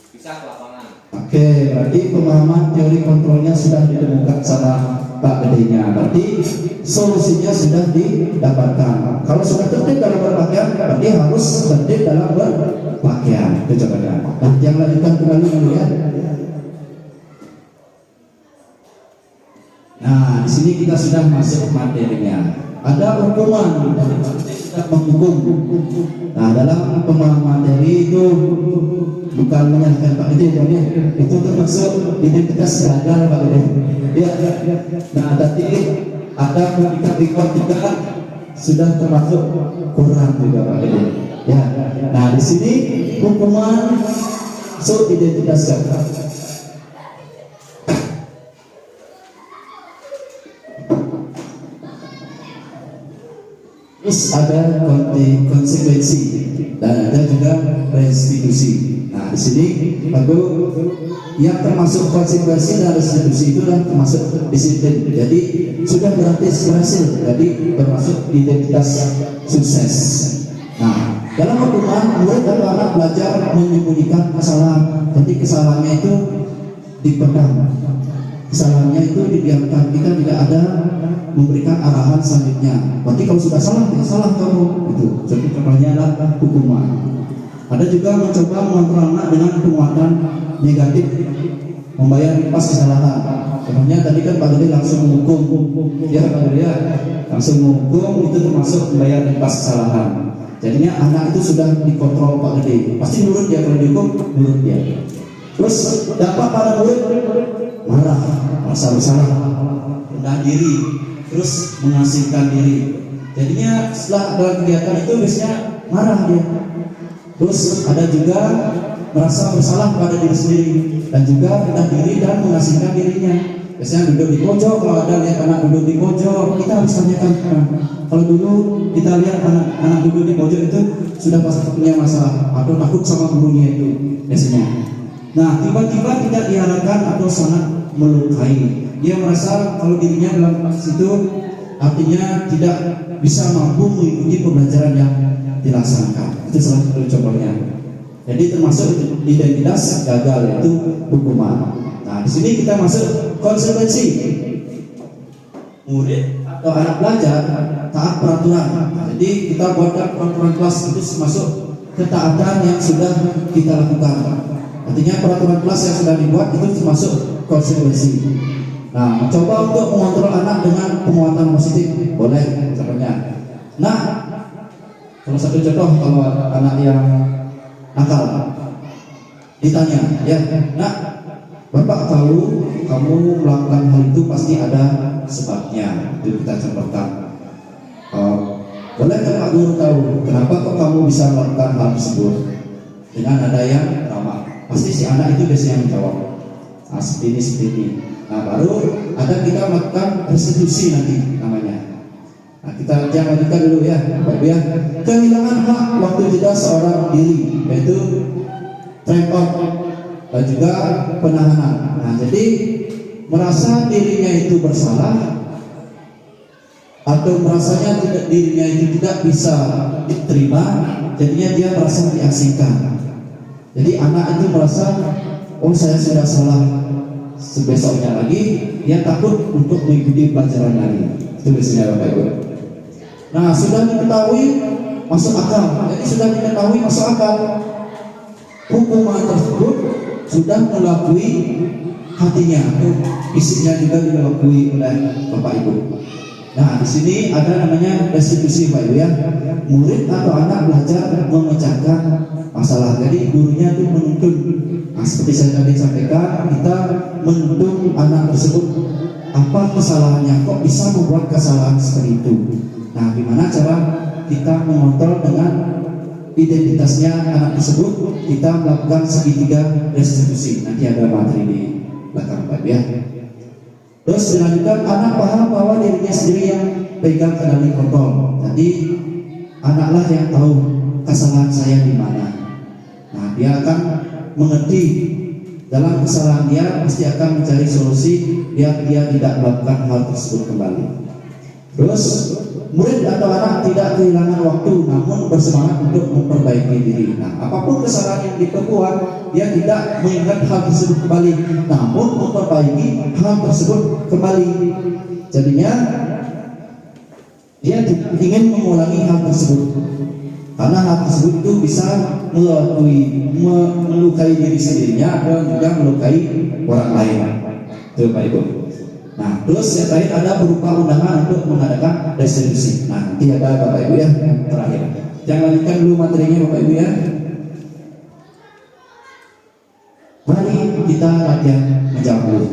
bisa ke lapangan. oke. Berarti pemahaman teori kontrolnya sudah ditemukan sama Pak Gedenya. Berarti solusinya sudah didapatkan. Kalau sudah tertib dalam berpakaian, berarti harus tertib dalam berpakaian. Itu contohnya. Nah, yang lanjutkan kembali dulu ya. Nah, di sini kita sudah masuk materinya. Ada hukuman dari sudah menghukum. Nah, dalam pemahaman materi itu bukan menyalahkan Pak Gede, ya. Itu termasuk identitas gagal Pak Gede. Ya. Nah, tadi ada komunikasi juga sudah termasuk kurang juga Pak Gede. Ya. Nah, di sini hukuman identitas gagal. Terus ada konsekuensi dan ada juga restitusi. Nah, di sini baru yang termasuk konsekuensi dan restitusi itu adalah termasuk disiplin. Jadi sudah berhasil, jadi termasuk identitas sukses. Nah, dalam hukuman murid atau anak belajar menyembunyikan kesalahan. Jadi kesalahannya itu dipendam. Kesalahannya itu dibiarkan, kita tidak ada memberikan arahan selanjutnya. Berarti kalau sudah salah, ya salah kamu. Itu contohnya adalah hukuman. Ada juga mencoba mengontrol anak dengan penguatan negatif, membayar impas kesalahan. Contohnya tadi kan Pak Gede langsung menghukum, ya Pak Gede ya, langsung menghukum, itu termasuk membayar impas kesalahan. Jadinya anak itu sudah dikontrol Pak Gede, pasti nurut dia, kalau dihukum nurut dia. Terus dampak pada murid marah, merasa bersalah, rendah diri, terus mengasingkan diri. Jadinya setelah dalam kegiatan itu biasanya marah dia. Terus ada juga merasa bersalah pada diri sendiri dan juga rendah diri dan mengasingkan dirinya. Biasanya duduk di pojok, kalau ada lihat anak duduk di pojok, kita harus tanyakan Kalau dulu kita lihat anak-anak dulu di pojok itu sudah pasti punya masalah atau takut sama gurunya itu biasanya. Nah, tiba-tiba tidak diharapkan atau sangat melukai. Dia merasa kalau dirinya dalam kelas itu artinya tidak bisa mampu mengikuti pembelajaran yang dilaksanakan. Itu salah satu contohnya. Jadi termasuk identitas gagal yaitu hukuman. Nah, di sini kita masuk konsekuensi. Murid atau anak belajar taat peraturan. Nah, jadi kita buatkan peraturan kelas itu termasuk ketaatan yang sudah kita lakukan. Artinya peraturan kelas yang sudah dibuat itu termasuk konsekuensi. Nah, mencoba untuk mengontrol anak dengan penguatan positif boleh contohnya. Nah, salah satu contoh kalau anak yang nakal ditanya, ya, nak, Bapak tahu kamu melakukan hal itu pasti ada sebabnya. Itu kita contohkan. Boleh Pak Guru tahu kenapa kok kamu bisa melakukan hal tersebut? Dengan ada yang ramah, pasti si anak itu biasanya menjawab, nah, seperti ini. Nah, baru ada kita melakukan restitusi nanti namanya. Nah, kita lanjutkan dulu ya, Bapak Ibu ya. Kehilangan hak waktu jeda seorang diri, yaitu trap out dan juga penahanan. Nah, jadi merasa dirinya itu bersalah atau merasanya dirinya itu tidak bisa diterima, jadinya dia merasa diasingkan. Jadi anak itu merasa, oh saya sudah salah, sebesoknya lagi dia takut untuk mengikuti pelajaran lagi. Itu biasanya Bapak Ibu. Nah, sudah diketahui masuk akal. Jadi sudah diketahui masuk akal, hukuman tersebut sudah melalui hatinya, isinya juga dilalui oleh Bapak Ibu. Nah, di sini ada namanya restitusi Pak Ibu ya. Murid atau anak belajar memecahkan masalah. Jadi gurunya itu menuntun. Nah, seperti saya tadi sampaikan, kita menuntun anak tersebut apa kesalahannya, kok bisa membuat kesalahan seperti itu. Nah, gimana cara kita mengontrol dengan identitasnya anak tersebut? Kita melakukan segitiga restitusi. Nanti ada materi di belakang Pak ya. Terus dilanjutkan, anak paham bahwa dirinya sendiri yang pegang kendali kontrol. Jadi anaklah yang tahu kesalahan saya di mana. Nah, dia akan mengerti dalam kesalahan dia, pasti akan mencari solusi biar dia tidak melakukan hal tersebut kembali. Terus murid atau anak tidak kehilangan waktu, namun bersemangat untuk memperbaiki diri. Nah, apapun kesalahan yang diperbuat, dia tidak mengingat hal tersebut kembali, namun memperbaiki hal tersebut kembali. Jadinya dia ingin mengulangi hal tersebut, karena hal tersebut itu bisa melukai diri sendirinya dan juga melukai orang lain. Itu Pak Ibu. Nah, terus yang terakhir ada berupa undangan untuk mengadakan restitusi. Nah, nanti ada Bapak Ibu ya yang terakhir. Jangan lanjutkan dulu materinya Bapak Ibu ya. Mari kita latihan menjawab dulu.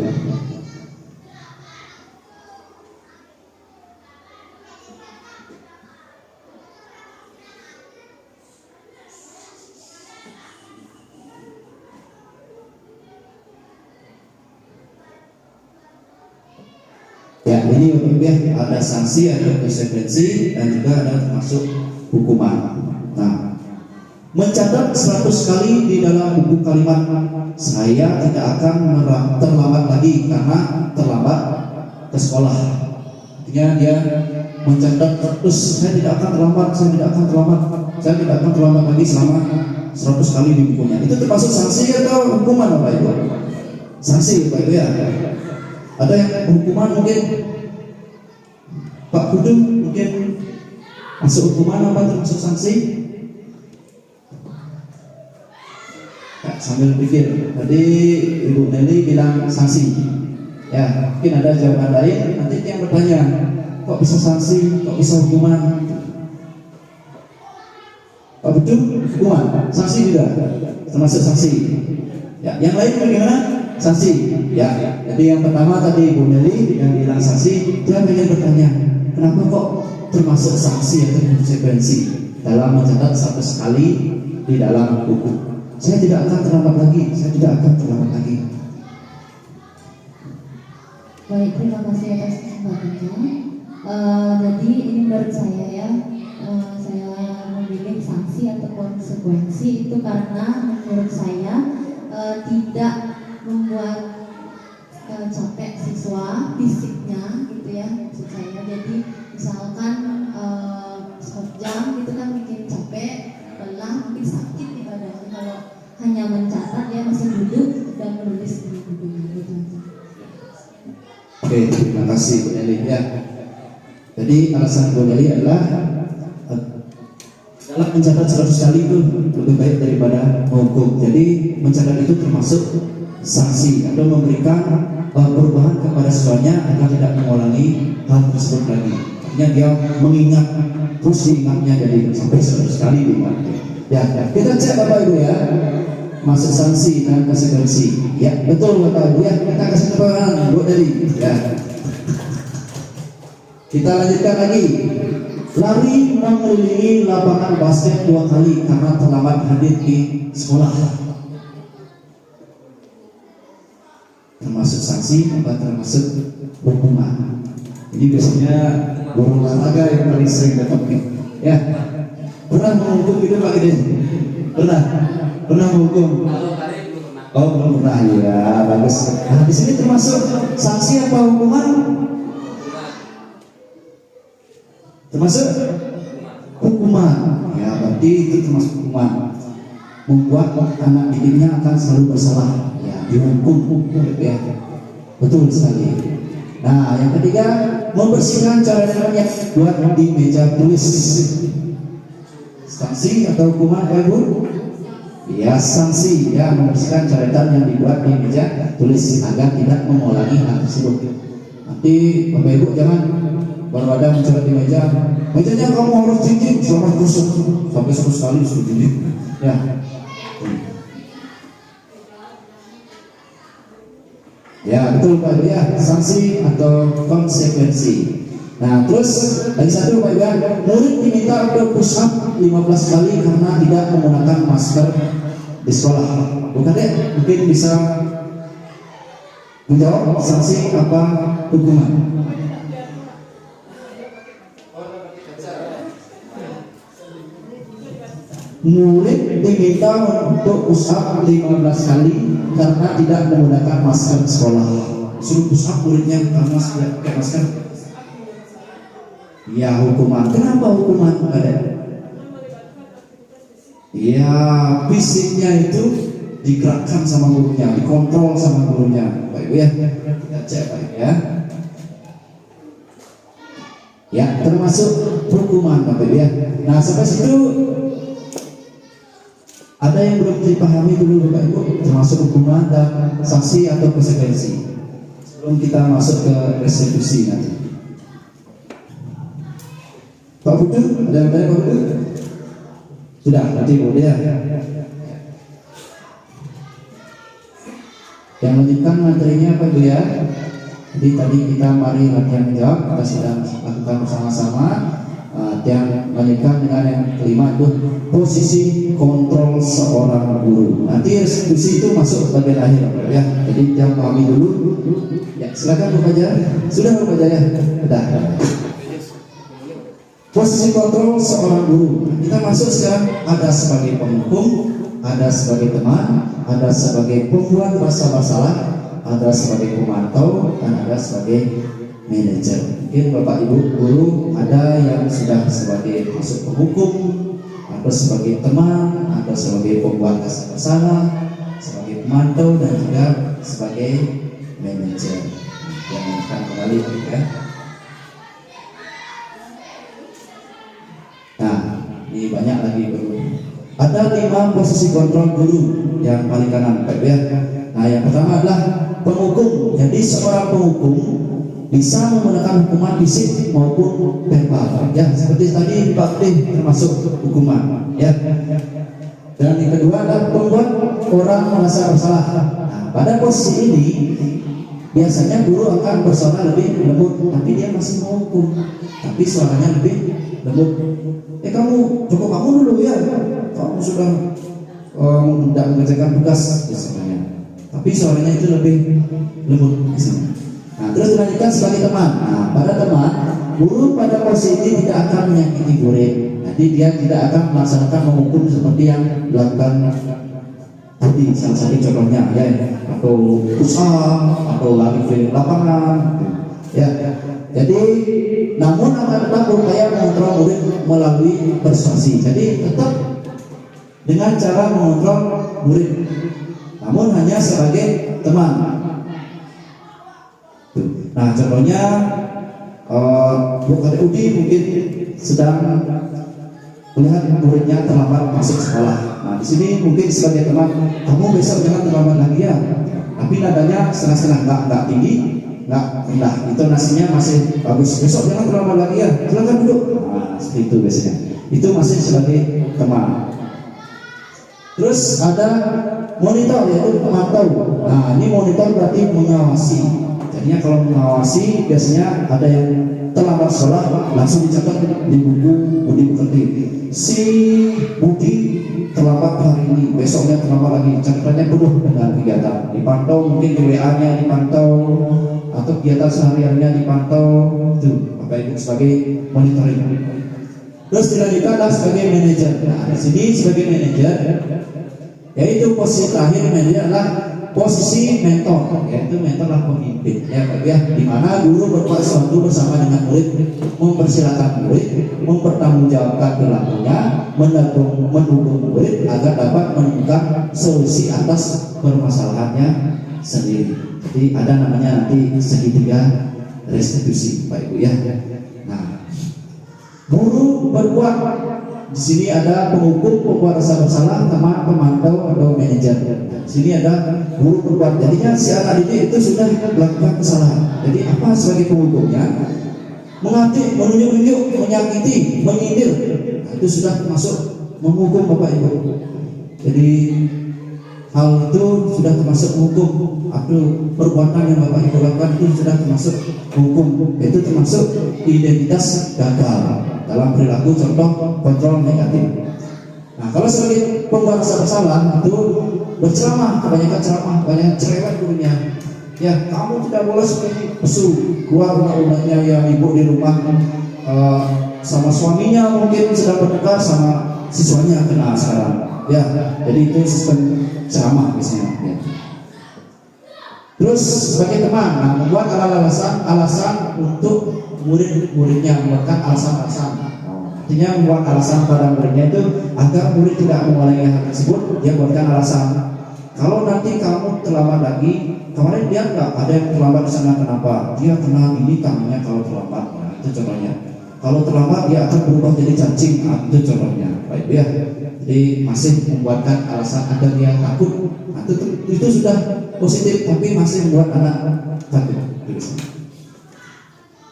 Ya, ini ya, ada sanksi, ada konsekuensi, dan juga ada termasuk hukuman. Nah, mencatat 100 kali di dalam buku kalimat, saya tidak akan terlambat lagi karena terlambat ke sekolah. Artinya dia mencatat terus, saya tidak akan terlambat, saya tidak akan terlambat lagi selama 100 kali di bukunya. Itu termasuk sanksi atau hukuman Bapak Ibu? Sanksi Bapak Ibu ya. Ada yang hukuman mungkin Pak Kudu mungkin masuk hukuman apa termasuk sanksi? Ya, sambil pikir. Tadi Ibu Nelly bilang sanksi. Ya, mungkin ada jawaban lain. Nanti yang bertanya, kok bisa sanksi, kok bisa hukuman? Pak Kudu hukuman, sanksi juga termasuk sanksi. Ya, yang lain bagaimana? Sanksi, ya. Jadi yang pertama tadi Bu Nelly yang bilang sanksi, dia ingin bertanya, kenapa kok termasuk sanksi atau konsekuensi dalam mencatat 100 kali di dalam buku? Saya tidak akan terlambat lagi, saya tidak akan terlambat lagi. Baik, terima kasih atas kesempatannya. Jadi ini menurut saya ya, saya memilih sanksi atau konsekuensi itu karena menurut saya tidak membuat capek siswa fisiknya gitu ya maksud saya. Jadi misalkan jam itu kan bikin capek, lelah, mungkin sakit di badannya. Kalau hanya mencatat dia masih duduk dan menulis di bukunya gitu. Oke, terima kasih Bu Nelly ya. Jadi alasan Bu Nelly adalah dalam mencatat 100 kali itu lebih baik daripada menghukum. Jadi mencatat itu termasuk sanksi atau memberikan perubahan kepada siswanya agar tidak mengulangi hal tersebut lagi. Artinya dia mengingat, terus diingatnya jadi sampai 100 kali diingat. Ya, kita cek Bapak Ibu ya, masuk sanksi dan konsekuensi. Ya, betul Bapak Ibu ya, kita kasih tepuk tangan Bu Nelly. Ya. Kita lanjutkan lagi. Lari mengelilingi lapangan basket 2 kali karena terlambat hadir di sekolah. Termasuk sanksi atau termasuk hukuman. Ini biasanya guru olahraga yang paling sering dapat nih. Ya, pernah menghukum gitu Pak Iden? Pernah menghukum? Oh belum pernah ya, bagus. Nah di sini termasuk sanksi apa hukuman? Termasuk hukuman. Ya berarti itu termasuk hukuman. Membuat anak didiknya akan selalu bersalah. Ya dihukum. Ya betul sekali. Nah, yang ketiga, membersihkan coretan yang buat di meja tulis. Sanksi atau hukuman Pak Ibu? Ya, sanksi ya, membersihkan coretan yang dibuat di meja tulis agar tidak mengulangi hal tersebut. Nanti Bapak Ibu jangan baru ada mencoret di meja, mejanya kamu harus cincin selama kusut sampai 100 kali suruh cincin. Ya. Ya betul Pak Ibu ya, sanksi atau konsekuensi. Nah terus lagi satu Pak Ibu ya, murid diminta untuk push up 15 kali karena tidak menggunakan masker di sekolah. Bukan deh, mungkin bisa menjawab sanksi apa hukuman. Murid diminta untuk push up 15 kali karena tidak menggunakan masker di sekolah. Suruh push up muridnya karena tidak pakai masker. Ya hukuman. Kenapa hukuman ada? Ya fisiknya itu digerakkan sama gurunya, dikontrol sama gurunya. Baik ya, kita cek baik ya. Ya termasuk hukuman Bapak ya. Nah sampai situ ada yang belum dipahami dulu Bapak Ibu, termasuk hukuman dan sanksi atau konsekuensi. Sebelum kita masuk ke restitusi nanti. Pak Budu, ada yang bertanya Pak Budu? Sudah, nanti boleh ya. Yang lanjutkan materinya Pak Ibu ya. Jadi tadi kita mari latihan menjawab, kita sedang lakukan bersama-sama. Yang melanjutkan dengan yang kelima itu posisi kontrol seorang guru. Nanti restitusi itu masuk bagian akhir ya. Jadi yang pahami dulu. Ya silakan Bu Fajar. Sudah Bu Fajar ya. Sudah. Posisi kontrol seorang guru. Kita masuk sekarang ada sebagai penghukum, ada sebagai teman, ada sebagai pembuat rasa bersalah, ada sebagai pemantau, dan ada sebagai manajer. Mungkin Bapak Ibu guru ada yang sudah sebagai masuk penghukum, ada sebagai teman, ada sebagai pembuat rasa bersalah, sebagai pemantau, dan juga sebagai manajer. Yang akan kembali ya. Nah, ini banyak lagi guru. Ada 5 posisi kontrol guru yang paling kanan Pak ya. Nah, yang pertama adalah penghukum. Jadi seorang penghukum bisa menggunakan hukuman fisik maupun verbal. Ya, seperti tadi Pak Tim termasuk hukuman. Ya. Dan yang kedua adalah membuat orang merasa bersalah. Nah, pada posisi ini biasanya guru akan bersuara lebih lembut, tapi dia masih menghukum, tapi suaranya lebih lembut. Kamu cukup kamu dulu ya, kamu sudah tidak mengerjakan tugas misalnya, tapi suaranya itu lebih lembut misalnya. Nah terus dilanjutkan sebagai teman. Nah pada teman guru pada posisi ini tidak akan menyakiti murid. Jadi dia tidak akan melaksanakan menghukum seperti yang dilakukan tadi salah satu contohnya ya, atau pusat atau lari keliling lapangan ya. Jadi namun akan tetap berupaya mengontrol murid melalui persuasi. Jadi tetap dengan cara mengontrol murid, namun hanya sebagai teman. Nah contohnya Bu Kadek Udi mungkin sedang melihat muridnya terlambat masuk sekolah. Nah di sini mungkin sebagai teman, kamu besok jangan terlambat lagi ya. Tapi nadanya setengah-setengah, nggak tinggi, nggak rendah. Intonasinya masih bagus. Besok jangan terlambat lagi ya. Silakan duduk. Nah seperti itu biasanya. Itu masih sebagai teman. Terus ada monitor yaitu pemantau. Nah ini monitor berarti mengawasi. Jadinya kalau mengawasi biasanya ada yang terlambat sekolah langsung dicatat di buku Budi Pekerti. Si Budi terlambat hari ini, besoknya terlambat lagi. Catatannya penuh dengan kegiatan. Dipantau mungkin di WA-nya dipantau atau kegiatan sehari-harinya dipantau. Itu Bapak Ibu sebagai monitoring. Terus dilanjutkan adalah sebagai manajer. Nah di sini sebagai manajer, yaitu posisi terakhir manajer adalah posisi mentor, yaitu mentor adalah pemimpin ya Pak ya, di mana guru berbuat sesuatu bersama dengan murid, mempersilahkan murid, mempertanggungjawabkan perilakunya, mendukung murid agar dapat menemukan solusi atas permasalahannya sendiri. Jadi ada namanya nanti segitiga restitusi Pak Ibu ya. Nah, guru berbuat di sini ada penghukum, pembuat rasa bersalah, teman, pemantau atau manajer. Di sini ada guru berbuat. Jadinya si anak didik itu sudah melakukan kesalahan. Jadi apa sebagai penghukumnya? Mengatik, menunjuk-nunjuk, menyakiti, menyindir. Nah, itu sudah termasuk menghukum Bapak Ibu. Jadi hal itu sudah termasuk hukum. Atau perbuatan yang Bapak Ibu lakukan itu sudah termasuk hukum. Itu termasuk identitas gagal dalam perilaku, contoh kontrol negatif. Nah kalau sebagai pembuat rasa bersalah itu berceramah, kebanyakan cerewet gurunya. Ya kamu tidak boleh seperti pesu, keluar undang-undangnya yang ibu di rumah sama suaminya mungkin sedang bertengkar, sama siswanya kena sekarang. Ya jadi itu sistem ceramah biasanya. Ya. Terus sebagai teman, nah, membuat alasan untuk murid-muridnya, membuatkan alasan-alasan. Artinya membuat alasan pada muridnya itu agar murid tidak mengulangi hal tersebut. Dia buatkan alasan. Kalau nanti kamu terlambat lagi, kemarin dia nggak ada yang terlambat di sana, kenapa? Dia kena ini tangannya kalau terlambat. Nah, itu contohnya. Kalau terlambat dia akan berubah jadi cacing. Nah, itu contohnya. Baik ya. Jadi masih membuatkan alasan agar dia takut. Nah, itu sudah positif, tapi masih membuat anak takut.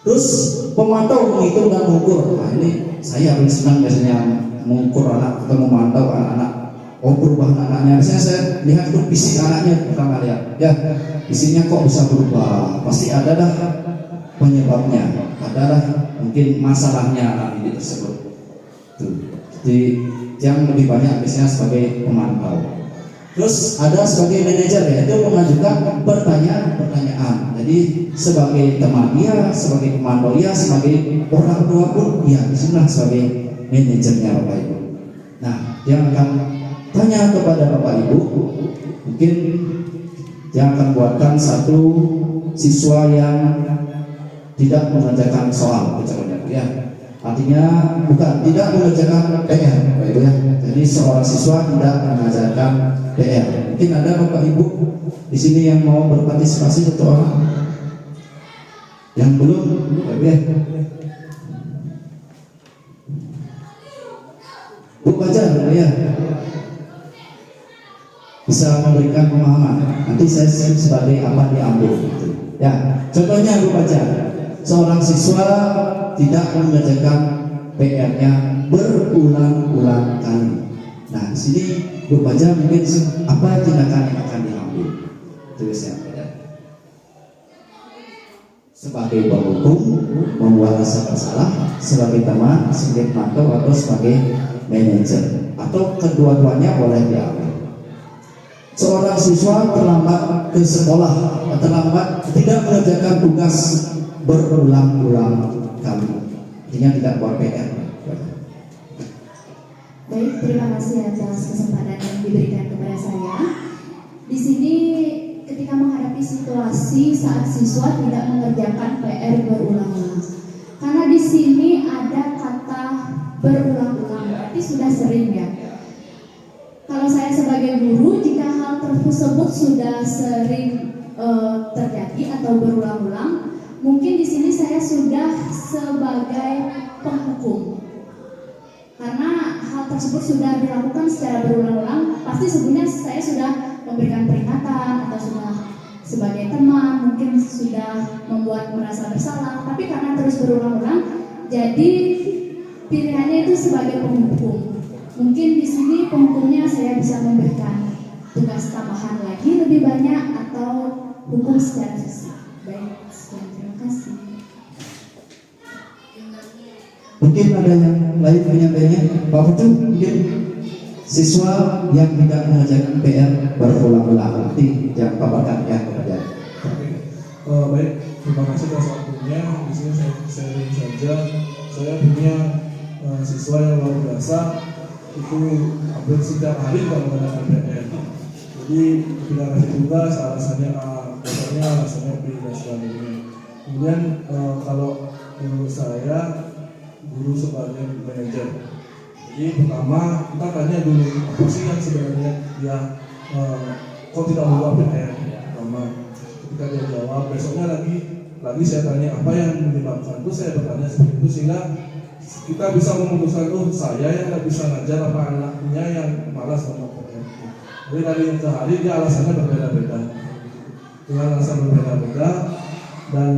Terus pemantau, menghitung dan mengukur. Nah ini saya paling senang biasanya mengukur anak atau memantau anak-anak. Oh perubahan anaknya. Biasanya saya lihat itu fisik anaknya pertama lihat. Ya fisiknya kok bisa berubah. Pasti ada dah penyebabnya. Ada dah mungkin masalahnya anak ini tersebut. Tuh. Jadi yang lebih banyak biasanya sebagai pemantau. Terus ada sebagai manajer, yaitu mengajukan pertanyaan-pertanyaan. Jadi sebagai teman iya, sebagai pemantau iya, sebagai orang tua pun iya, disinilah sebagai manajernya Bapak Ibu. Nah, yang akan tanya kepada Bapak Ibu, mungkin yang akan buatkan satu siswa yang tidak mengerjakan soal, ya. Artinya bukan tidak mengerjakan PR, Bapak Ibu ya. Jadi seorang siswa tidak mengajarkan PR. Mungkin ada Bapak Ibu di sini yang mau berpartisipasi satu orang. Yang belum, Bapak ya. Bu baca ya. Bisa memberikan pemahaman. Nanti saya sebagai apa diambil gitu. Ya, contohnya Bu baca. Seorang siswa tidak mengerjakan PR-nya berulang-ulang kali. Nah, di sini Bu baca mungkin apa tindakan yang akan diambil. Tulisnya ya. Sebagai penghukum, membuat rasa bersalah, sebagai teman, sebagai pemantau atau sebagai manajer, atau kedua-duanya boleh diambil. Seorang siswa terlambat ke sekolah, terlambat tidak mengerjakan tugas berulang-ulang kali. Artinya tidak buat PR. Baik, terima kasih atas kesempatan yang diberikan kepada saya. Di sini ketika menghadapi situasi saat siswa tidak mengerjakan PR berulang-ulang. Karena di sini ada kata berulang-ulang, berarti sudah sering ya. Kalau saya sebagai guru, jika hal tersebut sudah sering terjadi atau berulang-ulang, mungkin di sini saya sudah sebagai penghukum. Karena hal tersebut sudah dilakukan secara berulang-ulang, pasti sebenarnya saya sudah memberikan peringatan atau sudah sebagai teman, mungkin sudah membuat merasa bersalah, tapi karena terus berulang-ulang, jadi pilihannya itu sebagai penghukum. Mungkin di sini penghukumnya saya bisa memberikan tugas tambahan lagi lebih banyak atau hukum secara fisik. Baik, sekian, terima kasih. Mungkin ada yang lain penyampainya, Pak Putu, mungkin siswa yang tidak mengerjakan PR berulang-ulang, nanti yang paparkan yang kepada. Baik, terima kasih atas waktunya. Di sini saya sharing saja. Saya punya siswa yang luar biasa, itu hampir setiap hari kalau mengerjakan PR. Jadi tidak kasih tugas, alasannya A, besarnya alasannya B dan sebagainya. Kemudian kalau menurut saya guru sebagai manajer. Jadi pertama kita tanya dulu apa sih yang sebenarnya dia kok tidak membuat PR. Pertama ketika dia jawab, besoknya lagi saya tanya apa yang menyebabkan itu, saya bertanya seperti itu sehingga kita bisa memutuskan saya yang tidak bisa ngajar apa anaknya yang malas membuat PR. Jadi dari ke hari dia alasannya berbeda-beda. Dengan alasan berbeda-beda dan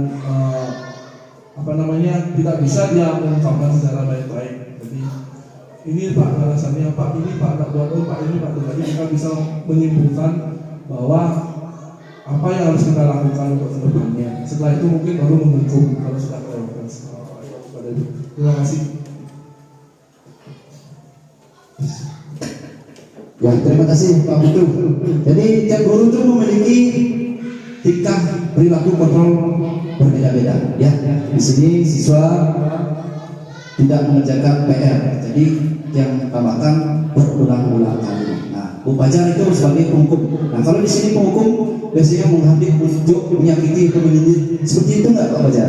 tidak bisa dia mengungkapkan secara baik-baik. Jadi ini Pak alasannya, Pak ini Pak tak buat, Pak ini Pak. Jadi kita bisa menyimpulkan bahwa apa yang harus kita lakukan untuk kedepannya. Setelah itu mungkin baru menghukum kalau sudah kelewatan. Terima kasih. Ya, terima kasih Pak Putu. Jadi tiap guru itu memiliki tingkah perilaku kontrol berbeda-beda. Ya, di sini siswa tidak mengerjakan PR, jadi yang tambahkan berulang-ulang kali. Nah, upacara itu sebagai penghukum. Nah, kalau di sini penghukum biasanya menghadir, menunjuk, menyakiti, atau menyindir. Seperti itu nggak Pak Bajar?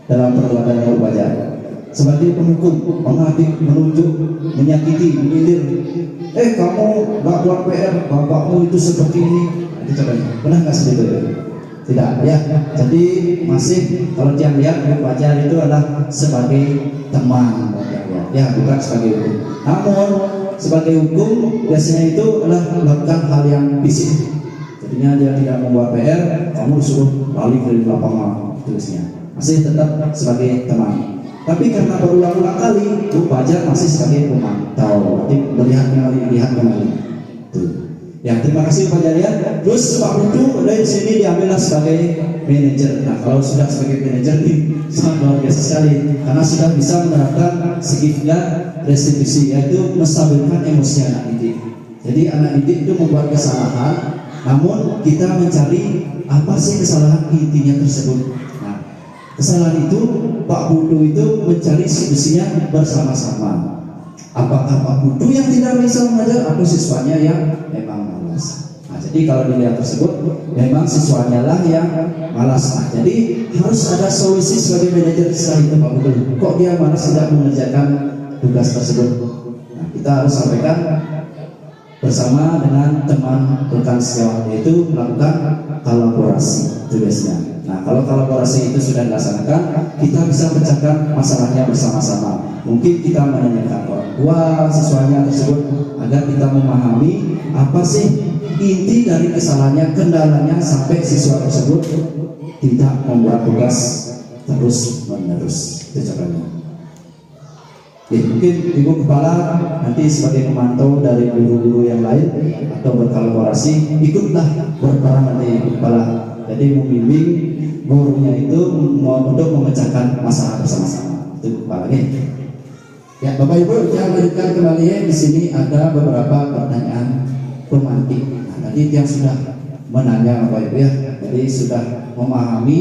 Dalam perbuatan upacara sebagai penghukum, menghadir, menunjuk, menyakiti, menyindir. Kamu nggak buat PR, bapakmu itu seperti ini. Itu coba, pernah nggak seperti itu? Tidak, ya. Jadi masih kalau dia lihat upacara itu adalah sebagai teman, ya, bukan sebagai hukum. Namun sebagai hukum biasanya itu adalah melakukan hal yang fisik. Jadinya dia tidak membuat PR, kamu disuruh balik dari lapangan, tulisnya. Masih tetap sebagai teman. Tapi karena berulang-ulang kali, upacara masih sebagai pemantau, jadi melihat kembali. Tuh. Ya, terima kasih Pak Jarian. Terus Pak Putu dari sini diambillah sebagai manajer. Nah, kalau sudah sebagai manajer ini sangat luar biasa sekali karena sudah bisa menerapkan segitiga restitusi, yaitu menstabilkan emosi anak didik. Jadi anak didik itu membuat kesalahan, namun kita mencari apa sih kesalahan intinya tersebut. Nah, kesalahan itu Pak Putu itu mencari solusinya bersama-sama. Apakah Pak Putu yang tidak bisa mengajar atau siswanya yang memang malas? Nah, jadi kalau dilihat tersebut memang siswanya lah yang malas. Nah, jadi harus ada solusi sebagai manajer setelah itu Pak Putu. Kok dia malas tidak mengerjakan tugas tersebut? Nah, kita harus sampaikan bersama dengan teman rekan sejawat, yaitu melakukan kolaborasi tugasnya. Nah, kalau kolaborasi itu sudah dilaksanakan, kita bisa pecahkan masalahnya bersama-sama. Mungkin kita menanyakan orang tua siswanya tersebut agar kita memahami apa sih inti dari kesalahannya, kendalanya sampai siswa tersebut tidak membuat tugas terus-menerus. Itu caranya. Ya, mungkin Ibu Kepala nanti sebagai pemantau dari guru-guru yang lain atau berkolaborasi, ikutlah berperan nanti Ibu Kepala. Jadi membimbing gurunya itu untuk memecahkan masalah bersama-sama. Itu Kepala. Ya, Bapak Ibu, saya lanjutkan kembali. Di sini ada beberapa pertanyaan pemantik. Nah, tadi yang sudah menanya Bapak Ibu ya, jadi sudah memahami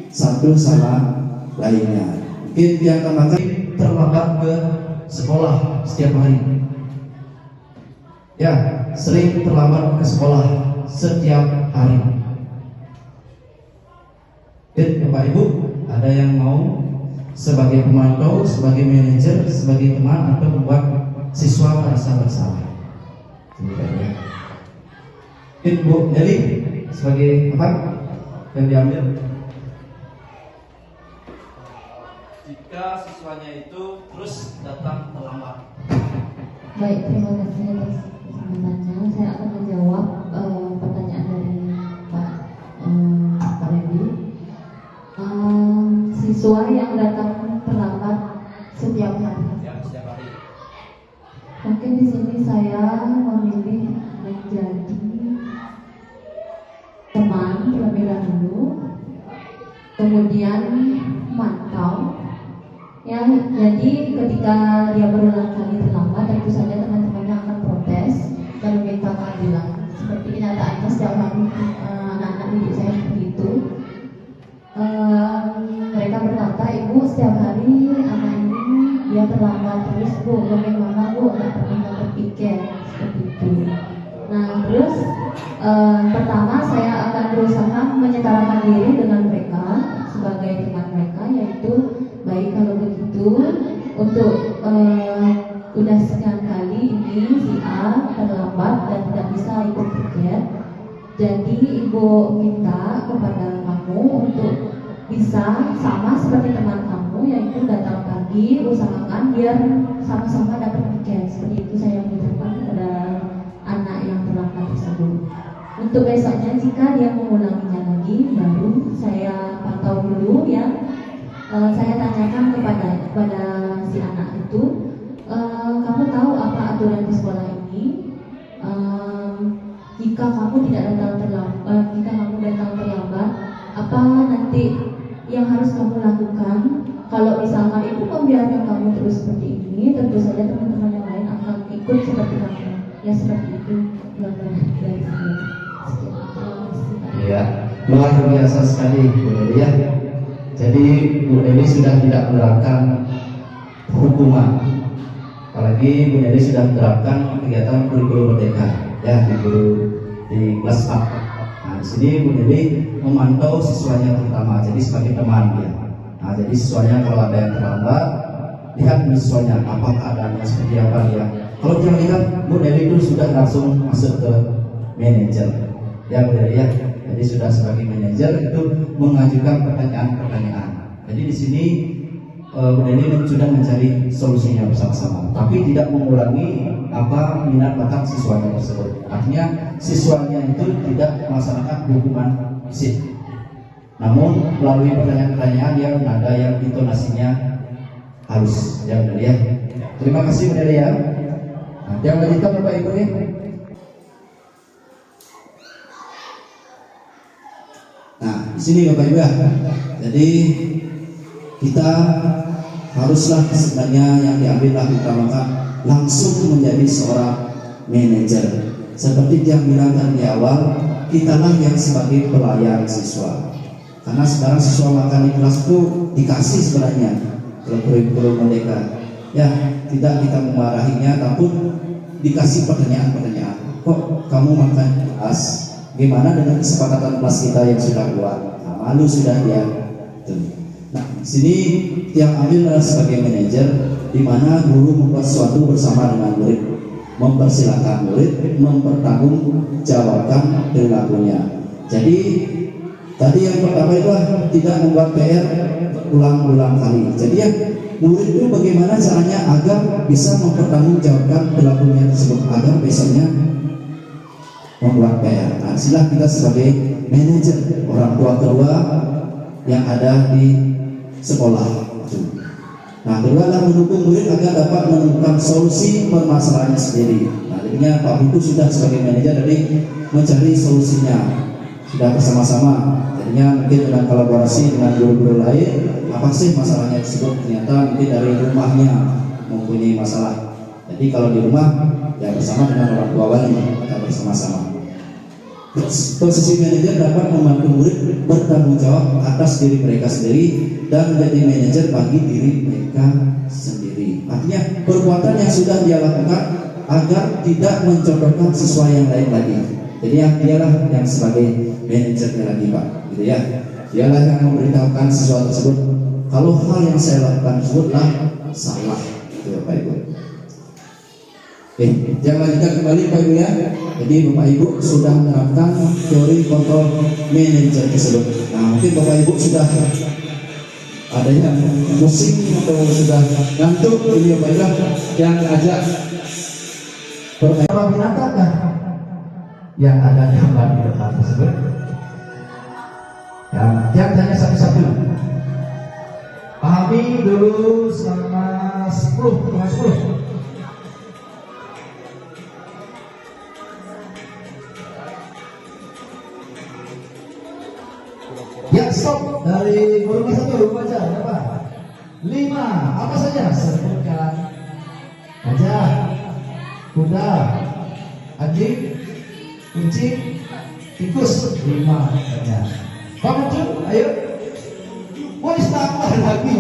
satu sama lainnya. Mungkin yang tambahkan terlambat ke sekolah setiap hari. Ya, sering terlambat ke sekolah setiap hari. Bapak Ibu, ada yang mau sebagai pemantau, sebagai manajer, sebagai teman, atau membuat siswa merasa bersalah? Bu Nelly sebagai apa yang diambil? Jika siswanya itu terus datang terlambat. Baik, terima kasih atas kesempatannya. Saya akan menjawab pertanyaan dari Pak Randy. Siswa yang datang terlambat setiap hari. Mungkin di sini saya memilih menjadi teman terlebih dahulu, kemudian mantau. Ya, jadi ketika dia berulang kali terlambat, tentu saja teman-temannya akan protes dan meminta keadilan. Seperti kenyataannya setiap hari anak-anak didik saya seperti itu. Mereka berkata, ibu setiap hari anak ini dia terlambat terus, bu, bagaimana bu, nggak pernah berpikir seperti itu. Nah, terus pertama saya akan berusaha menyetarakan diri dengan mereka sebagai teman mereka, yaitu baik kalau begitu untuk udah sekian kali ini si A terlambat dan tidak bisa ikut tiket. Jadi ibu minta kepada kamu untuk bisa sama seperti teman kamu, yaitu datang pagi, usahakan biar sama-sama dapat tiket. Seperti itu saya mengucapkan kepada anak yang terlambat tersebut. Untuk besoknya jika dia mengulanginya lagi, baru saya pantau dulu ya. Saya tanyakan kepada si anak itu, kamu tahu apa aturan di sekolah ini? Jika kamu datang terlambat, apa nanti yang harus kamu lakukan? Kalau misalkan ibu membiarkan kamu terus seperti ini, tentu saja teman-teman yang lain akan ikut seperti kamu. Ya seperti itu dari saya. Ya, luar biasa sekali Bu Eli ya. Jadi Bu Eli sudah tidak menerapkan hukuman, apalagi Bu Eli sudah menerapkan kegiatan kurikulum merdeka ya di kelas 4. Nah, di sini Bu Eli memantau siswanya pertama, jadi sebagai teman dia. Nah, jadi siswanya kalau ada yang terlambat, lihat siswanya apa keadaannya, seperti apa dia. Kalau dia lihat Bu Eli itu sudah langsung masuk ke manajer ya Bu Eli ya. Jadi sudah sebagai manajer itu mengajukan pertanyaan-pertanyaan. Jadi di sini Bu Eli sudah mencari solusinya bersama-sama, tapi tidak mengurangi apa minat bakat siswanya tersebut. Artinya siswanya itu tidak melaksanakan hukuman fisik, namun melalui pertanyaan-pertanyaan yang nada yang intonasinya halus ya Bu Eli ya. Terima kasih Bu Eli ya. Nah, yang lanjutkan Bapak Ibu ya. Nah, di sini Bapak Ibu ya. Jadi kita haruslah sebenarnya yang diambillah utamakan langsung menjadi seorang manajer. Seperti yang bilang di awal, kitalah yang sebagai pelayan siswa. Karena sekarang siswa makan di kelas itu dikasih sebenarnya kurikulum merdeka. Ya, tidak kita memarahinya, tapi dikasih pertanyaan-pertanyaan. Kok kamu makan di kelas? Gimana dengan kesepakatan kelas kita yang sudah buat? Nah, malu sudah dia. Nah, sini yang ambil adalah sebagai manajer, di mana guru membuat sesuatu bersama dengan murid, mempersilahkan murid mempertanggungjawabkan perilakunya. Jadi tadi yang pertama itu tidak membuat PR ulang-ulang kali. Jadi ya murid itu bagaimana caranya agar bisa mempertanggungjawabkan perilakunya tersebut agar besoknya membuat PR. Nah, silah kita sebagai manajer, orang tua kedua yang ada di sekolah. Nah, kedua adalah mendukung murid agar dapat menemukan solusi permasalahannya sendiri. Nah, jadinya Pak Buku sudah sebagai manajer dari mencari solusinya, sudah bersama-sama. Jadinya mungkin dengan kolaborasi dengan guru-guru lain, apa sih masalahnya tersebut? Ternyata mungkin dari rumahnya mempunyai masalah. Jadi kalau di rumah ya bersama dengan orang tua wali kita bersama-sama. Posisi manajer dapat membantu murid bertanggung jawab atas diri mereka sendiri dan menjadi manajer bagi diri mereka sendiri. Artinya perbuatan yang sudah dia lakukan agar tidak mencontohkan siswa yang lain lagi. Jadi dialah yang sebagai manajernya lagi Pak, gitu ya. Dialah yang memberitahukan siswa tersebut kalau hal yang saya lakukan tersebutlah salah, gitu ya Pak Ibu. Jangan lanjutkan kembali Pak Ibu ya. Jadi Bapak Ibu sudah menerapkan teori kontrol manajer tersebut. Nah mungkin Bapak Ibu sudah ada yang pusing atau sudah ngantuk, ini Bapak Ibu yang ajak permainan binatangkah yang ada gambar di depan tersebut. Yang tanya satu-satu. Pahami dulu selama 10. Ya stop dari guru kelas 1 baca apa? 5 apa saja? Sebutkan. Gajah, kuda, anjing, kucing, tikus. 5 saja. Kamu tuh, ayo. Boleh tambah lagi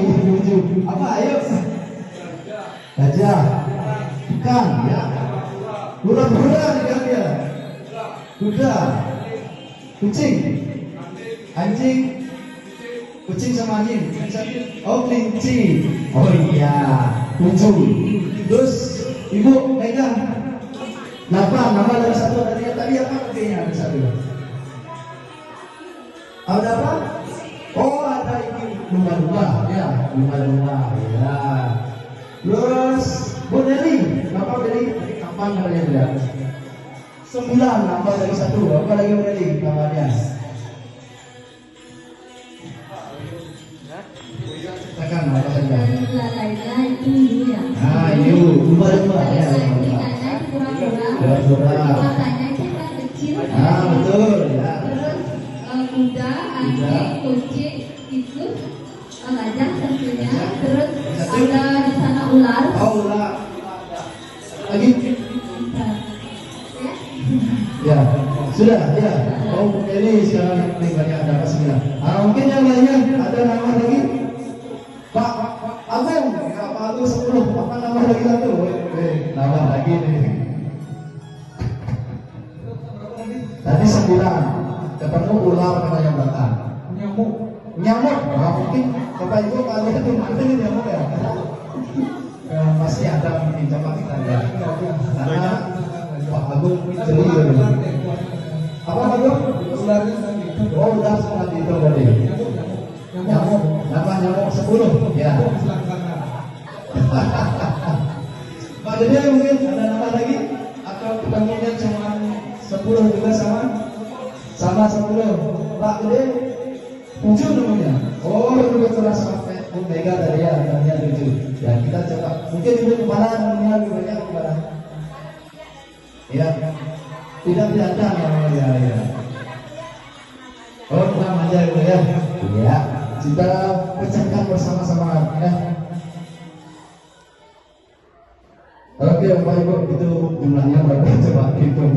7. Apa ayo? Gajah, ikan, ya. Kura-kura ikan dia. Kuda, kucing, anjing, kucing sama anjing. Oh kelinci. Oh iya, 7. Terus ibu megang 8. Nama dari 1 ada dia tadi apa artinya ada 1? Ada apa? Oh ada ini lumba-lumba ya, lumba-lumba ya. Terus Bu Nelly, nama dari kapan namanya dia? 9 nama dari 1. Apa lagi Bu Nelly namanya? Katakan apa saja? Lainnya itu hiu ya. Ah, hiu, lumba-lumba ya. Ikannya itu kura-kura. Kura-kura. Matanya itu kan kecil. Ah, betul ya. Terus kuda, anjing, kucing, tikus, gajah tentunya. Terus ada di sana ular. Oh, ular. Lagi? Ya, sudah ya. Oh, ini sekarang paling banyak ada apa 9. Mungkin yang lainnya ada nama lagi? Pak Agung, ya Pak Agung 10. Apa nama lagi satu? Nama lagi nih. Tadi 9. Ketemu ular kata yang belakang. Nyamuk. Nah, mungkin Bapak Ibu kalau itu mungkin nyamuk ya. Pasti ada mungkin coba kita lihat. Karena Pak Agung jeli. Apa Agung? Oh, ular seperti itu tadi. Nyamuk. Nama nyamuk 10. Ya. Pak Dede mungkin ada nama lagi atau ketemunya cuma 10 juga sama 10. Pak Gede 7 namanya. Oh itu betul sampai Mega tadi ya namanya 7. Ya kita coba. Mungkin ibu kepala namanya lebih banyak kepala. Ya. Tidak ada namanya ya. Oh bukan aja ibu ya. Ya. Kita pecahkan bersama-sama ya. Oke Bapak Ibu itu jumlahnya berapa coba hitung.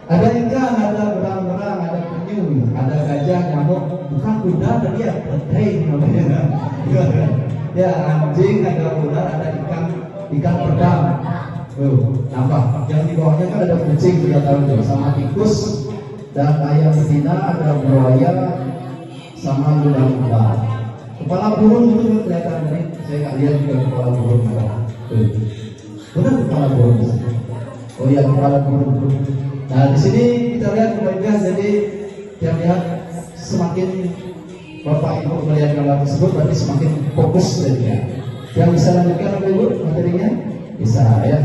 Ada ikan, ada berang-berang, ada penyu, ada gajah, nyamuk, bukan kuda tadi ya, penting namanya. Ya anjing, ada ular, ada ikan pedang. Nambah. Yang di bawahnya kan ada kucing sudah tahu tuh, sama tikus dan ayam betina, ada buaya, sama lumba-lumba. Kepala burung itu kelihatan nih, saya nggak lihat juga kepala burung ada. Benar kepala burung. Oh iya kepala burung. Nah di sini kita lihat kemudian jadi yang lihat semakin Bapak Ibu melihat gambar tersebut berarti semakin fokus jadinya. Yang bisa lanjutkan Bapak Ibu materinya bisa ya.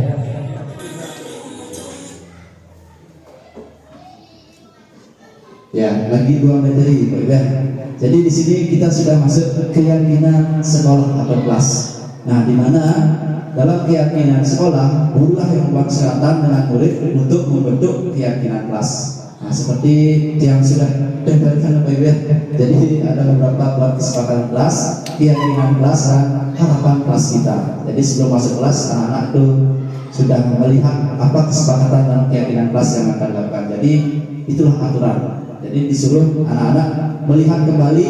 Ya lagi 2 materi Pak Ibu. Jadi di sini kita sudah masuk keyakinan sekolah atau kelas. Nah di mana dalam keyakinan sekolah, gurulah yang membuat kesepakatan dengan murid untuk membentuk keyakinan kelas. Nah, seperti yang sudah diberikan Bapak Ibu ya. Jadi ada beberapa buat kesepakatan kelas, keyakinan kelas dan harapan kelas kita. Jadi sebelum masuk kelas, anak-anak itu sudah melihat apa kesepakatan dan keyakinan kelas yang akan dilakukan. Jadi itulah aturan. Jadi disuruh anak-anak melihat kembali,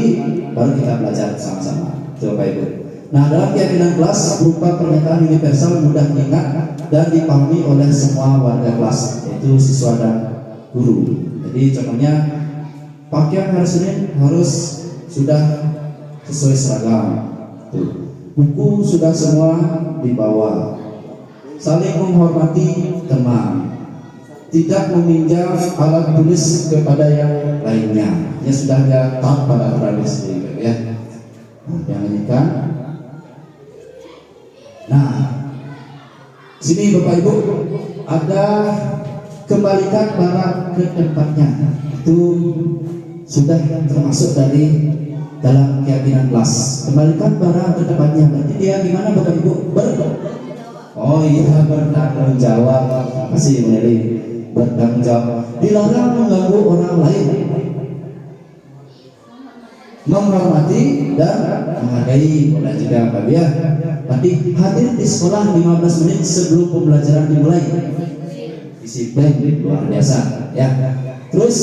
baru kita belajar sama-sama. Itu Bapak Ibu. Nah, dalam keyakinan kelas berupa pernyataan universal mudah diingat dan dipahami oleh semua warga kelas, yaitu siswa dan guru. Jadi contohnya pakaian hari Senin harus sudah sesuai seragam. Tuh. Buku sudah semua dibawa. Saling menghormati teman. Tidak meminjam alat tulis kepada yang lainnya. Ya sudah dia taat pada tradisi, ya. Nah, yang ini kan. Nah, sini Bapak Ibu ada kembalikan barang ke tempatnya. Itu sudah termasuk dari dalam keyakinan kelas. Kembalikan barang ke tempatnya. Berarti dia gimana Bapak Ibu? Oh iya, bertanggung jawab. Masih menjadi bertanggung jawab. Dilarang mengganggu orang lain, menghormati dan menghargai. Boleh juga Pak ya. Nanti hadir di sekolah 15 menit sebelum pembelajaran dimulai. Disiplin luar biasa ya. Terus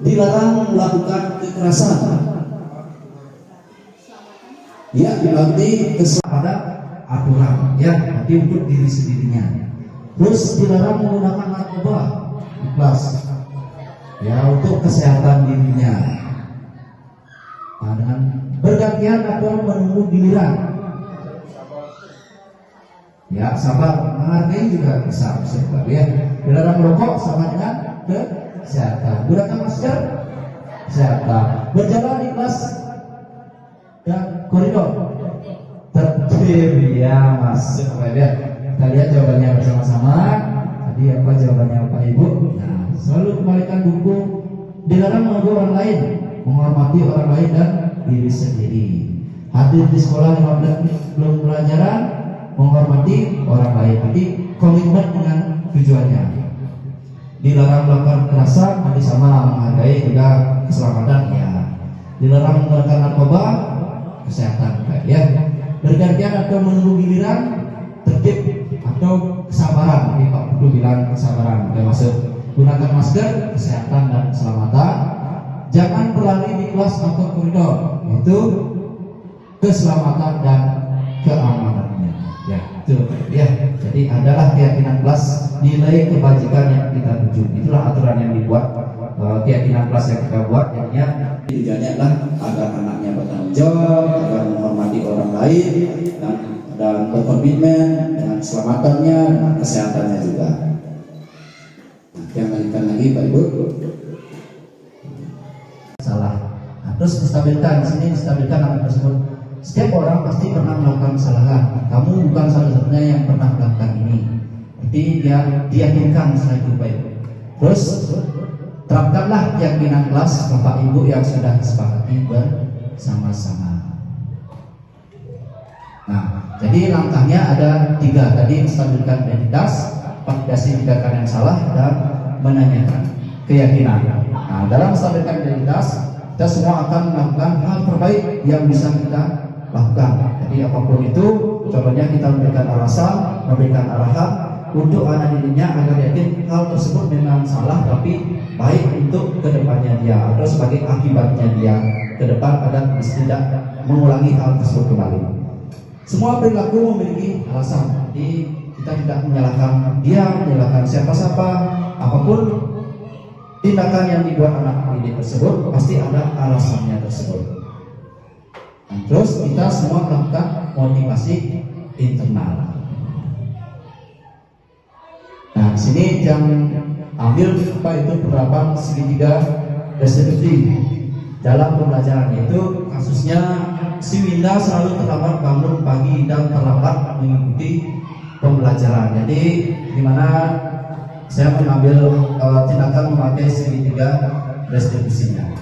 dilarang melakukan kekerasan. Ya, nanti keselamatan aturan ya, nanti untuk diri sendirinya. Terus dilarang menggunakan narkoba di kelas ya, untuk kesehatan dirinya. Nah, dengan bergantian atau menunggu giliran. Ya, sabar, menghargai juga bisa ya. Dilarang merokok sama dengan kesehatan. Gunakan masker, kesehatan. Berjalan di kelas dan koridor tertib ya, masuk ya. Kita lihat jawabannya bersama-sama. Tadi apa jawabannya Pak Ibu? Nah, selalu kembalikan buku. Dilarang mengganggu orang lain, menghormati orang lain dan diri sendiri. Hadir di sekolah 15 menit sebelum pelajaran, menghormati orang lain. Jadi komitmen dengan tujuannya. Dilarang melakukan kekerasan, nanti sama menghargai juga keselamatan ya. Dilarang menggunakan narkoba, kesehatan ya. Bergantian atau menunggu giliran, tertib atau kesabaran. Ini Pak Putu bilang kesabaran. Oke, masuk. Gunakan masker, kesehatan dan keselamatan. Jangan berlari di kelas atau koridor, yaitu keselamatan dan keamanannya. Ya, itu ya. Jadi adalah keyakinan kelas, nilai kebajikan yang kita tuju. Itulah aturan yang dibuat, keyakinan kelas yang kita buat. Jadinya tujuannya adalah agar anaknya bertanggung jawab, agar menghormati orang lain, dan berkomitmen dengan keselamatannya, dengan kesehatannya juga. Yang lanjutkan lagi Pak Ibu. Salah. Nah, terus menstabilkan. Di sini menstabilkan anak tersebut. Setiap orang pasti pernah melakukan kesalahan. Kamu bukan satu-satunya yang pernah melakukan ini. Jadi dia diyakinkan setelah itu Pak Ibu. Terus terapkanlah keyakinan kelas Bapak Ibu yang sudah disepakati bersama-sama. Nah, jadi langkahnya ada 3. Tadi menstabilkan identitas, validasi tindakan yang salah, dan menanyakan keyakinan. Nah, dalam menstabilkan identitas, kita semua akan melakukan hal terbaik yang bisa kita lakukan. Jadi apapun itu, contohnya kita memberikan alasan, memberikan arahan untuk anak dirinya agar yakin hal tersebut memang salah, tapi baik untuk kedepannya dia atau sebagai akibatnya dia ke depan agar tidak mengulangi hal tersebut kembali. Semua perilaku memiliki alasan. Jadi kita tidak menyalahkan dia, menyalahkan siapa-siapa. Apapun tindakan yang dibuat anak didik tersebut pasti ada alasannya tersebut. Nah, terus kita semua melakukan motivasi internal. Nah, di sini yang ambil apa itu penerapan segitiga restitusi dalam pembelajaran, yaitu kasusnya si Winda selalu terlambat bangun pagi dan terlambat mengikuti pembelajaran. Jadi di mana saya mengambil tindakan memakai segitiga restitusinya.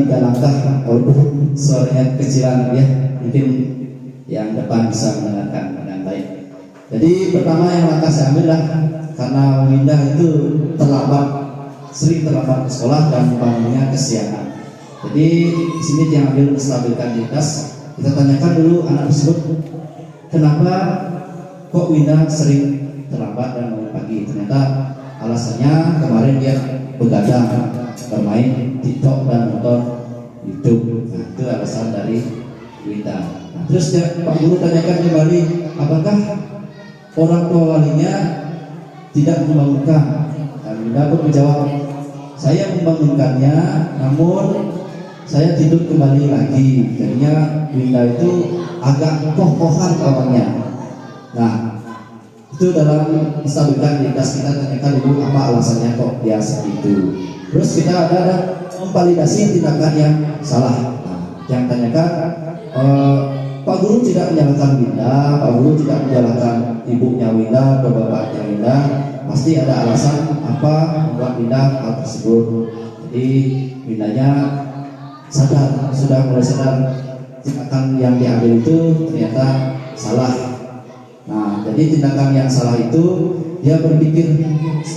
3 langkah, walaupun suaranya kecilan ya, mungkin yang depan bisa mendengarkan dengan baik. Jadi pertama yang langkah saya ambil lah, karena Winda itu sering terlambat ke sekolah dan bangunnya kesiangan. Jadi di sini dia ambil menstabilkan diritas. Kita tanyakan dulu anak tersebut, kenapa kok Winda sering terlambat dan bangun pagi? Ternyata alasannya kemarin dia begadang, bermain TikTok dan nonton YouTube. Nah, itu alasan dari Winda. Nah, terus Pak Guru tanyakan kembali, apakah orang tua walinya tidak membangunkan? Dan Winda pun menjawab, saya membangunkannya, namun saya tidur kembali lagi. Jadinya Winda itu agak koh-kohan kawannya. Nah, itu dalam menstabilkan diritas kita tanyakan dulu apa alasannya kok dia seperti itu. Terus kita ada memvalidasi tindakan yang salah. Nah, yang tanyakan, Pak Guru tidak menyalahkan Winda, Pak Guru tidak menyalahkan ibunya Winda atau bapaknya Winda. Pasti ada alasan apa membuat Winda hal tersebut. Jadi Windanya sudah mulai sadar tindakan yang diambil itu ternyata salah. Nah, jadi tindakan yang salah itu dia berpikir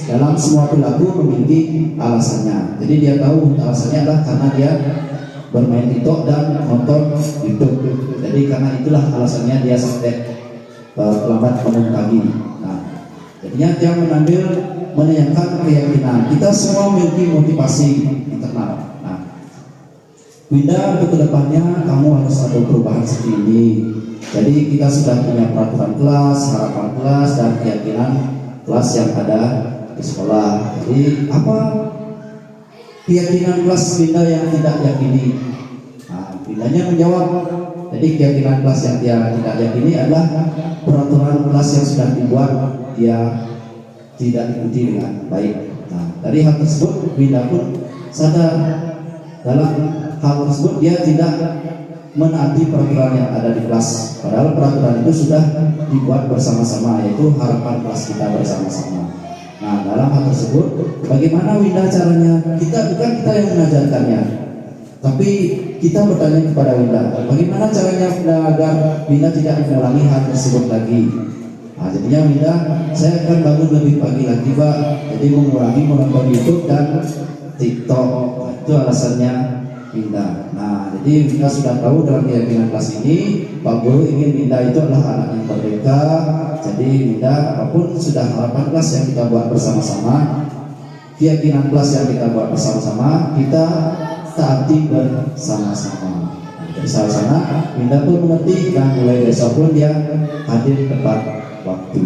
dalam semua perilaku memiliki alasannya. Jadi dia tahu alasannya adalah karena dia bermain TikTok dan nonton YouTube. Jadi karena itulah alasannya dia sampai terlambat bangun pagi. Nah, jadinya dia menanyakan keyakinan. Kita semua memiliki motivasi internal. Winda, untuk kedepannya kamu harus ada perubahan seperti ini. Jadi kita sudah punya peraturan kelas, harapan kelas, dan keyakinan kelas yang ada di sekolah. Jadi apa keyakinan kelas Winda yang tidak yakini? Nah, Windanya menjawab, jadi keyakinan kelas yang dia tidak yakini adalah peraturan kelas yang sudah dibuat dia tidak ikuti dengan baik. Nah, dari hal tersebut Winda pun sadar dalam hal tersebut dia tidak menaati peraturan yang ada di kelas. Padahal peraturan itu sudah dibuat bersama-sama, yaitu harapan kelas kita bersama-sama. Nah, dalam hal tersebut, bagaimana Winda caranya? Bukan kita yang mengajarkannya, tapi kita bertanya kepada Winda, bagaimana caranya agar Winda tidak mengulangi hal tersebut lagi? Nah, jadinya Winda, saya akan bangun lebih pagi lagi, Pak. Jadi mengurangi menonton YouTube dan TikTok. Itu alasannya Winda. Nah, jadi Winda sudah tahu dalam keyakinan kelas ini, Pak Guru ingin Winda itu adalah anak yang merdeka. Jadi Winda, apapun sudah harapan kelas yang kita buat bersama-sama, keyakinan kelas yang kita buat bersama-sama, kita taati bersama-sama. Dari sana Winda pun mengerti dan mulai besok pun dia hadir tepat waktu.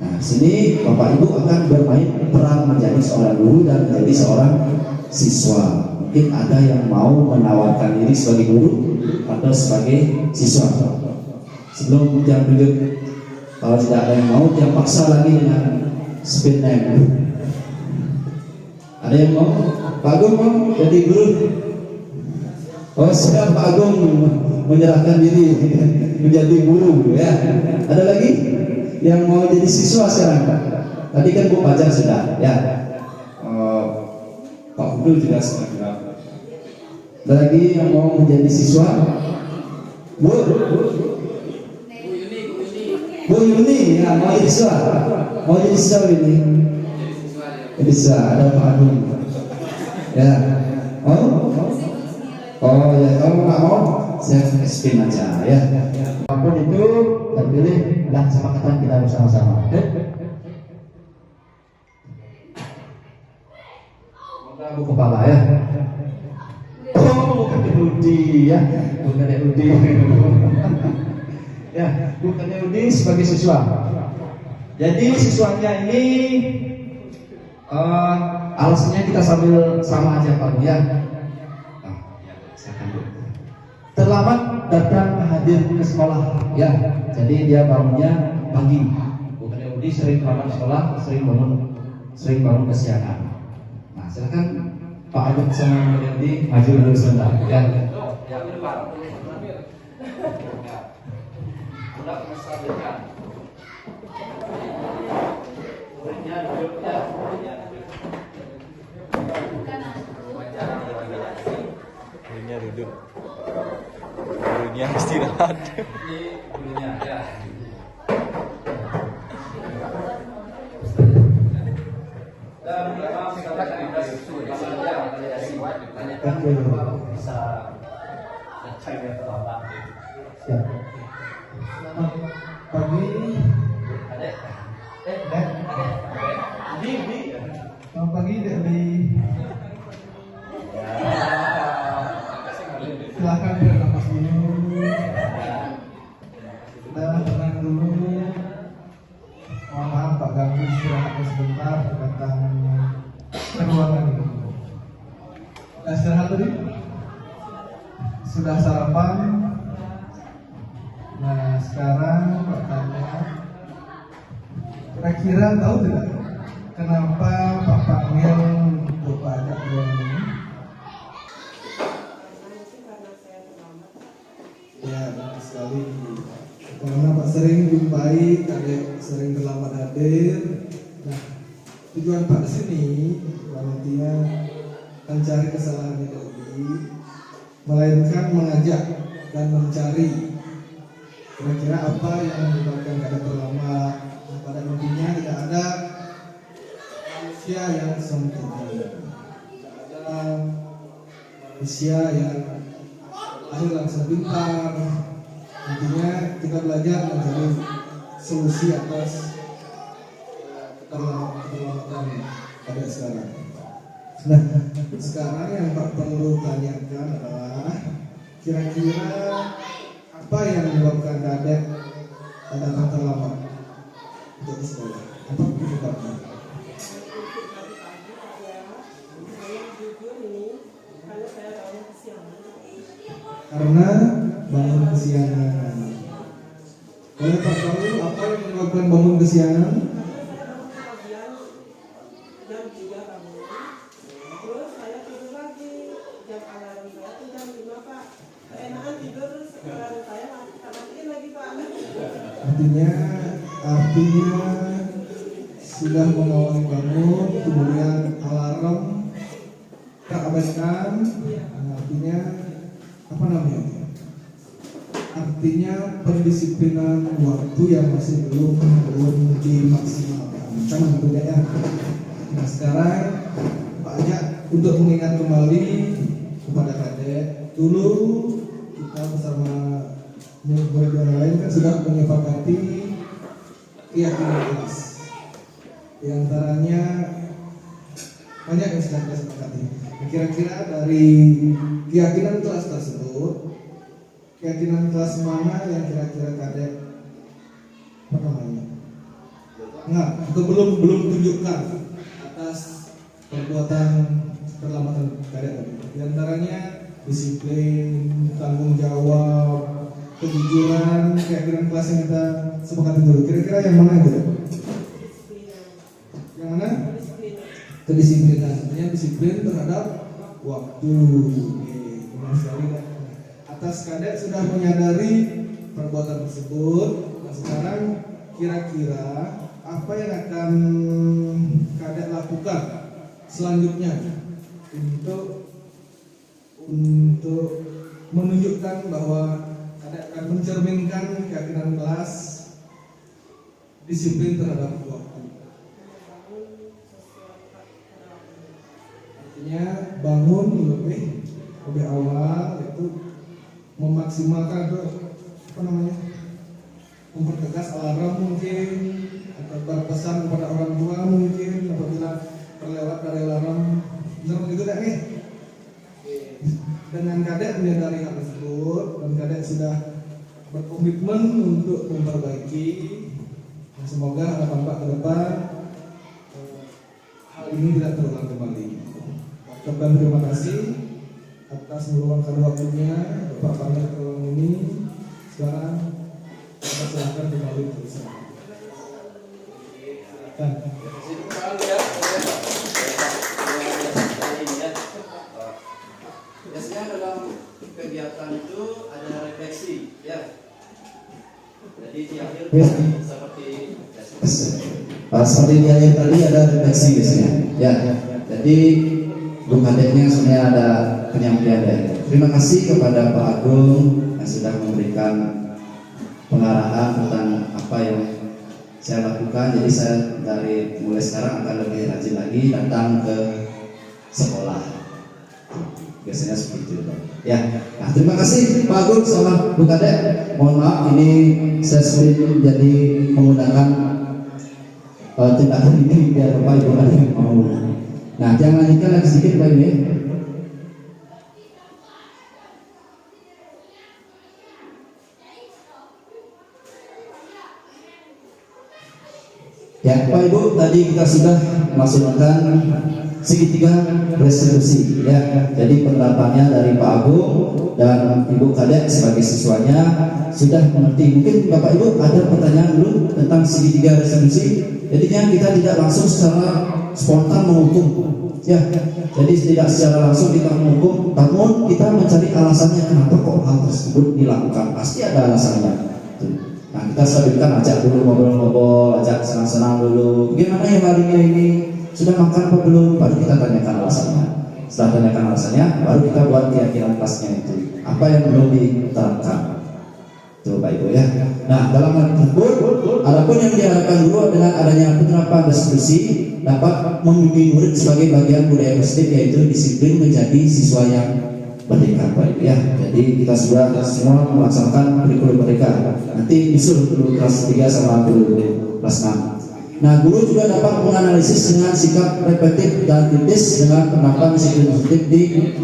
Nah, sini Bapak Ibu akan bermain peran menjadi seorang guru dan menjadi seorang siswa. Mungkin ada yang mau menawarkan diri sebagai guru atau sebagai siswa. Sebelum jam duduk, kalau tidak ada yang mau, dia paksa lagi dengan speed name. Ada yang mau? Pak Agung mau jadi guru? Oh, sudah Pak Agung menyerahkan diri menjadi guru ya. Ada lagi yang mau jadi siswa sekarang? Tadi kan Bu Pajar sudah ya. Pak Guru juga sudah. Ada lagi yang mau menjadi siswa? Bu Yuni ya, mau jadi siswa? Mau jadi siswa ini? Jadi siswa, ada Pak Agung ya. Oh ya, kalau nggak mau saya spin aja ya. Apapun itu terpilih, adalah kesepakatan kita bersama-sama. Bu kepala ya. Oh, bukan Udi ya, bukan Udi. Ya, bukan Udi sebagai siswa. Jadi siswanya ini alasannya kita sambil sama aja Pak ya. Terlambat datang hadir ke sekolah ya. Jadi dia bangunnya pagi. Bukan Udi sering terlambat sekolah, sering bangun kesiangan. Nah, silakan Pak Agus sama Yudi maju dulu sebentar ya. duduk. Gurunya istirahat. Ini gurunya ya. Dan memang sekarang kita sudah tanyakan kalau bisa cari terlambat. Siap. Selamat pagi. Adek. Dek. Di. Selamat pagi dari. Silakan bernapas dulu. Kita tenang dulu. Mohon maaf Pak ganggu istirahatnya sebentar. Datang ke ruangan ini. Kita istirahat tadi. Sudah sarapan. Nah sekarang Pak tanya, kira-kira tahu tidak kenapa Pak panggil untuk pajak ruangan ini? Ya benar sekali. Karena Pak sering jumpai, kadek sering terlambat hadir. Nah tujuan Pak sini panitia mencari kesalahan yang lagi, melainkan mengajak dan mencari kira-kira apa yang menyebabkan kadang terlambat. Nah, pada intinya tidak ada manusia yang sempurna, tidak ada manusia yang lahir langsung pintar. Intinya kita belajar mencari solusi atas keterlambatan pada sekarang. Nah, sekarang yang Pak perlu tanyakan adalah kira-kira apa yang menyebabkan kadek datang terlambat untuk di sekolah? Apa penyebabnya? Karena bangun kesiangan. Boleh Pak tahu apa yang menyebabkan bangun kesiangan? Jam 3 bangun, terus saya tidur lagi, jam alarm saya tuh jam 5 Pak. Keenakan tidur, alarm saya matiin lagi Pak. Artinya sudah mengawali bangun, kemudian alarm terabaikan. Artinya apa namanya? Artinya pendisiplinan waktu yang masih belum dimaksimalkan. Kan tentunya ya. Nah sekarang Pak ajak untuk mengingat kembali kepada kadek. Dulu kita bersama murid yang lain kan sudah menyepakati keyakinan kelas. Di antaranya banyak yang sudah kita sepakati. Kira-kira dari keyakinan kelas tersebut, keyakinan kelas mana yang kira-kira kadek apa namanya? Enggak, atau belum tunjukkan atas perbuatan perlambatan kadek tadi. Di antaranya disiplin, tanggung jawab, kejujuran, keyakinan kelas yang kita sepakati dulu. Kira-kira yang mana itu? Yang mana? Kedisiplinan. Artinya disiplin terhadap waktu. Benar sekali. Atas kadek sudah menyadari perbuatan tersebut. Nah sekarang kira-kira apa yang akan kadek lakukan selanjutnya untuk menunjukkan bahwa kadek akan mencerminkan keyakinan kelas disiplin terhadap waktu. Artinya bangun lebih awal, itu memaksimalkan mempertegas alarm mungkin, atau berpesan kepada orang tua mungkin apabila terlewat dari alarm. Benar begitu tak nih? Dengan kadek menyadari hal tersebut dan kadek sudah berkomitmen untuk memperbaiki. Dan semoga harapan Pak ke depan hal ini tidak terulang kembali. Ucapkan terima kasih atas meluangkan waktunya Bapak panggil ke ruang ini. Sekarang kita silakan kembali ke sana. Biasanya dalam kegiatan itu ada refleksi, ya. Jadi di akhir seperti seperti di akhir tadi ada refleksi biasanya. Ya. Jadi Bung Kadeknya sebenarnya ada penyampaian dari terima kasih kepada Pak Agung yang sudah memberikan pengarahan tentang apa yang saya lakukan. Jadi saya dari mulai sekarang akan lebih rajin lagi datang ke sekolah. Biasanya seperti itu. Ya, nah, terima kasih Pak Agung sama Bu Kadek. Mohon maaf ini saya sering jadi menggunakan tindakan ini biar Bapak Ibu ada yang mau. Nah, jangan lanjutkan lagi sedikit Pak Ibu. Ya, Pak Ibu, tadi kita sudah melaksanakan segitiga restitusi ya. Jadi penerapannya dari Pak Agung dan Ibu Kadek sebagai siswanya sudah mengerti. Mungkin Bapak Ibu ada pertanyaan dulu tentang segitiga restitusi. Jadinya kita tidak langsung secara spontan menghukum ya. Jadi tidak secara langsung kita menghukum, namun kita mencari alasannya kenapa kok hal tersebut dilakukan. Pasti ada alasannya. Nah, kita sebutkan, ajak dulu ngobrol-ngobrol, ajak senang-senang dulu. Gimana ya harinya ini? Sudah makan apa belum? Baru kita tanyakan alasannya. Setelah tanyakan alasannya, baru kita buat keyakinan kelasnya itu. Apa yang perlu diterapkan? Itu Pak Ibu ya. Nah, dalam hal tersebut, adapun yang diharapkan dulu dengan adanya penerapan restitusi dapat membimbing murid sebagai bagian budaya positif, yaitu disiplin menjadi siswa yang merdeka Pak Ibu ya. Jadi kita sudah semua melaksanakan kurikulum merdeka. Nanti nyusul dulu kelas 3 sama dulu kelas 6. Nah, guru juga dapat menganalisis dengan sikap reflektif dan kritis dengan penerapan disiplin positif di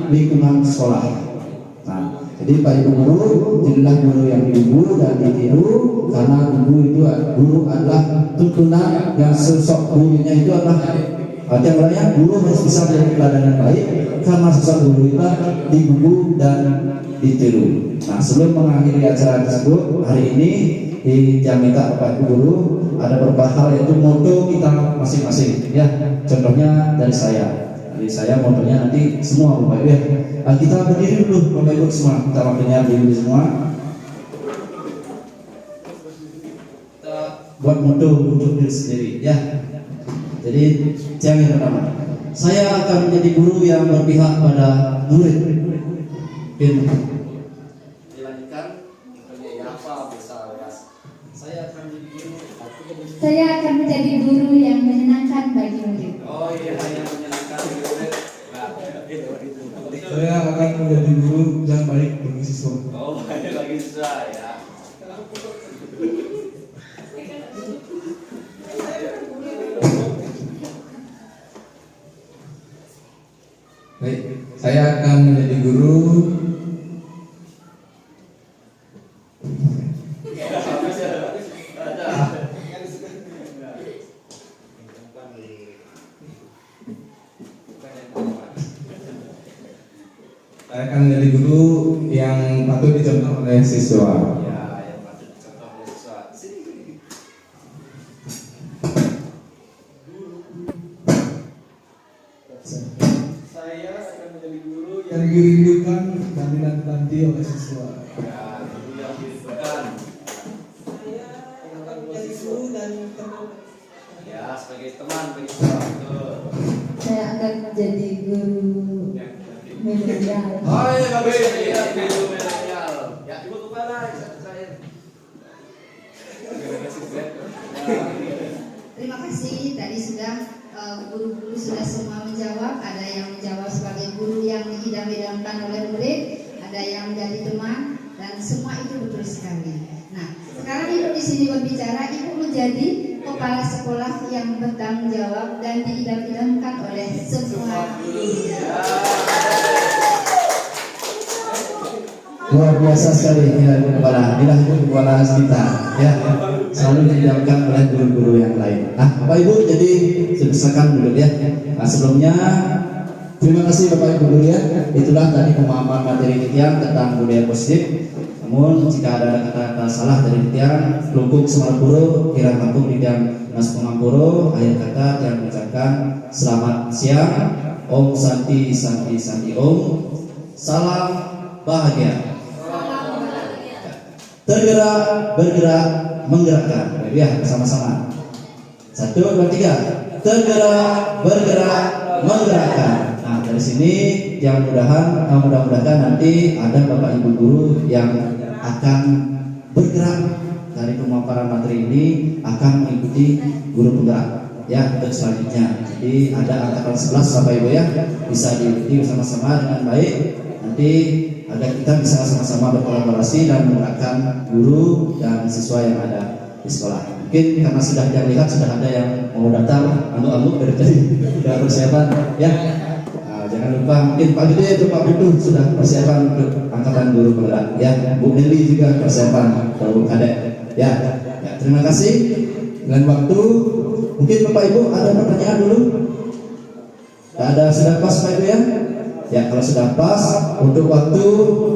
lingkungan sekolah. Nah, jadi Pak Ibu guru, jadilah guru yang diunggul dan ditiru, karena guru adalah tuntunan yang sosok gurunya itu adalah yang lainnya. Guru harus bisa menjadi teladan yang baik karena sosok guru itu digugu dan ditiru. Nah, sebelum mengakhiri acara tersebut hari ini yang minta Bapak Ibu guru ada beberapa hal, yaitu moto kita masing-masing ya. Contohnya dari saya. Jadi saya motonya nanti semua Bapak Ibu ya. Nah, kita berdiri dulu Bapak Ibu semua. Kita waktunya berdiri semua. Kita buat moto untuk diri sendiri ya. Jadi yang pertama, saya akan menjadi guru yang berpihak pada murid. Dilanjutkan. Apa besar ya? Saya akan menjadi guru yang menyenangkan bagi murid. Oh iya, yang menyenangkan bagi murid. Saya akan menjadi guru yang baik bagi siswa. Oh, baik bagi siswa ya. Baik, saya akan menjadi guru yang patut dicontoh oleh siswa. Ya, yang patut dicontoh oleh siswa. Saya akan menjadi guru yang dirindukan dan dinanti oleh siswa. Ya, guru yang dirindukan. Saya akan menjadi guru dan teman. Ya, sebagai teman bagi siswa. Betul. Saya akan menjadi guru milenial. Oh iya, bagus. Ya, guru milenial. Ya, ibu kepala saya. Terima kasih, tadi sudah guru-guru sudah semua menjawab. Ada yang menjawab sebagai guru yang diidam-idamkan oleh murid, ada yang menjadi teman, dan semua itu betul sekali. Nah, sekarang ibu di sini berbicara, ibu menjadi kepala sekolah yang bertanggung jawab dan diidam-idamkan oleh semua guru. Luar biasa sekali inilah ibu kepala, inilah ibu kepala kita ya, selalu diidamkan oleh guru-guru yang lain. Nah, Bapak Ibu, jadi sebesarkan dulu ya. Nah, sebelumnya terima kasih Bapak Ibu guru ya. Itulah tadi pemahaman materi Titian tentang budaya positif. Namun jika ada kata-kata salah dari Titian, Lukuk Semarapuro, Kirang Kampung Lidang Mas Pengampuro, akhir kata dan mengucapkan selamat siang, Om Santi Santi Santi Om, salam bahagia. Tergerak, bergerak, menggerakkan. Ya, bersama-sama. 1, 2, 3. Tergerak, bergerak, menggerakkan. Nah, dari sini yang mudah-mudahan nanti ada Bapak Ibu guru yang akan bergerak dari pemaparan materi ini akan mengikuti guru penggerak ya untuk selanjutnya. Jadi ada angkatan 11 Bapak Ibu ya, bisa diikuti bersama-sama dengan baik nanti agar kita bisa sama-sama berkolaborasi dan menggerakkan guru dan siswa yang ada di sekolah. Mungkin karena sudah lihat sudah ada yang mau daftar anu-anu dari tadi sudah persiapan ya. Jangan lupa mungkin Pak Gede atau Pak Putu sudah persiapan untuk angkatan guru penggerak ya. Bu Nelly juga persiapan kalau kadek ya. Terima kasih. Dengan waktu mungkin Bapak Ibu ada pertanyaan dulu. Sudah pas Pak Ibu ya? Ya kalau sudah pas untuk waktu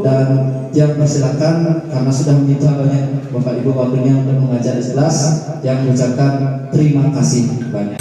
dan jam persilakan karena sudah menyita banyak Bapak Ibu waktunya untuk mengajar di kelas yang mengucapkan terima kasih banyak.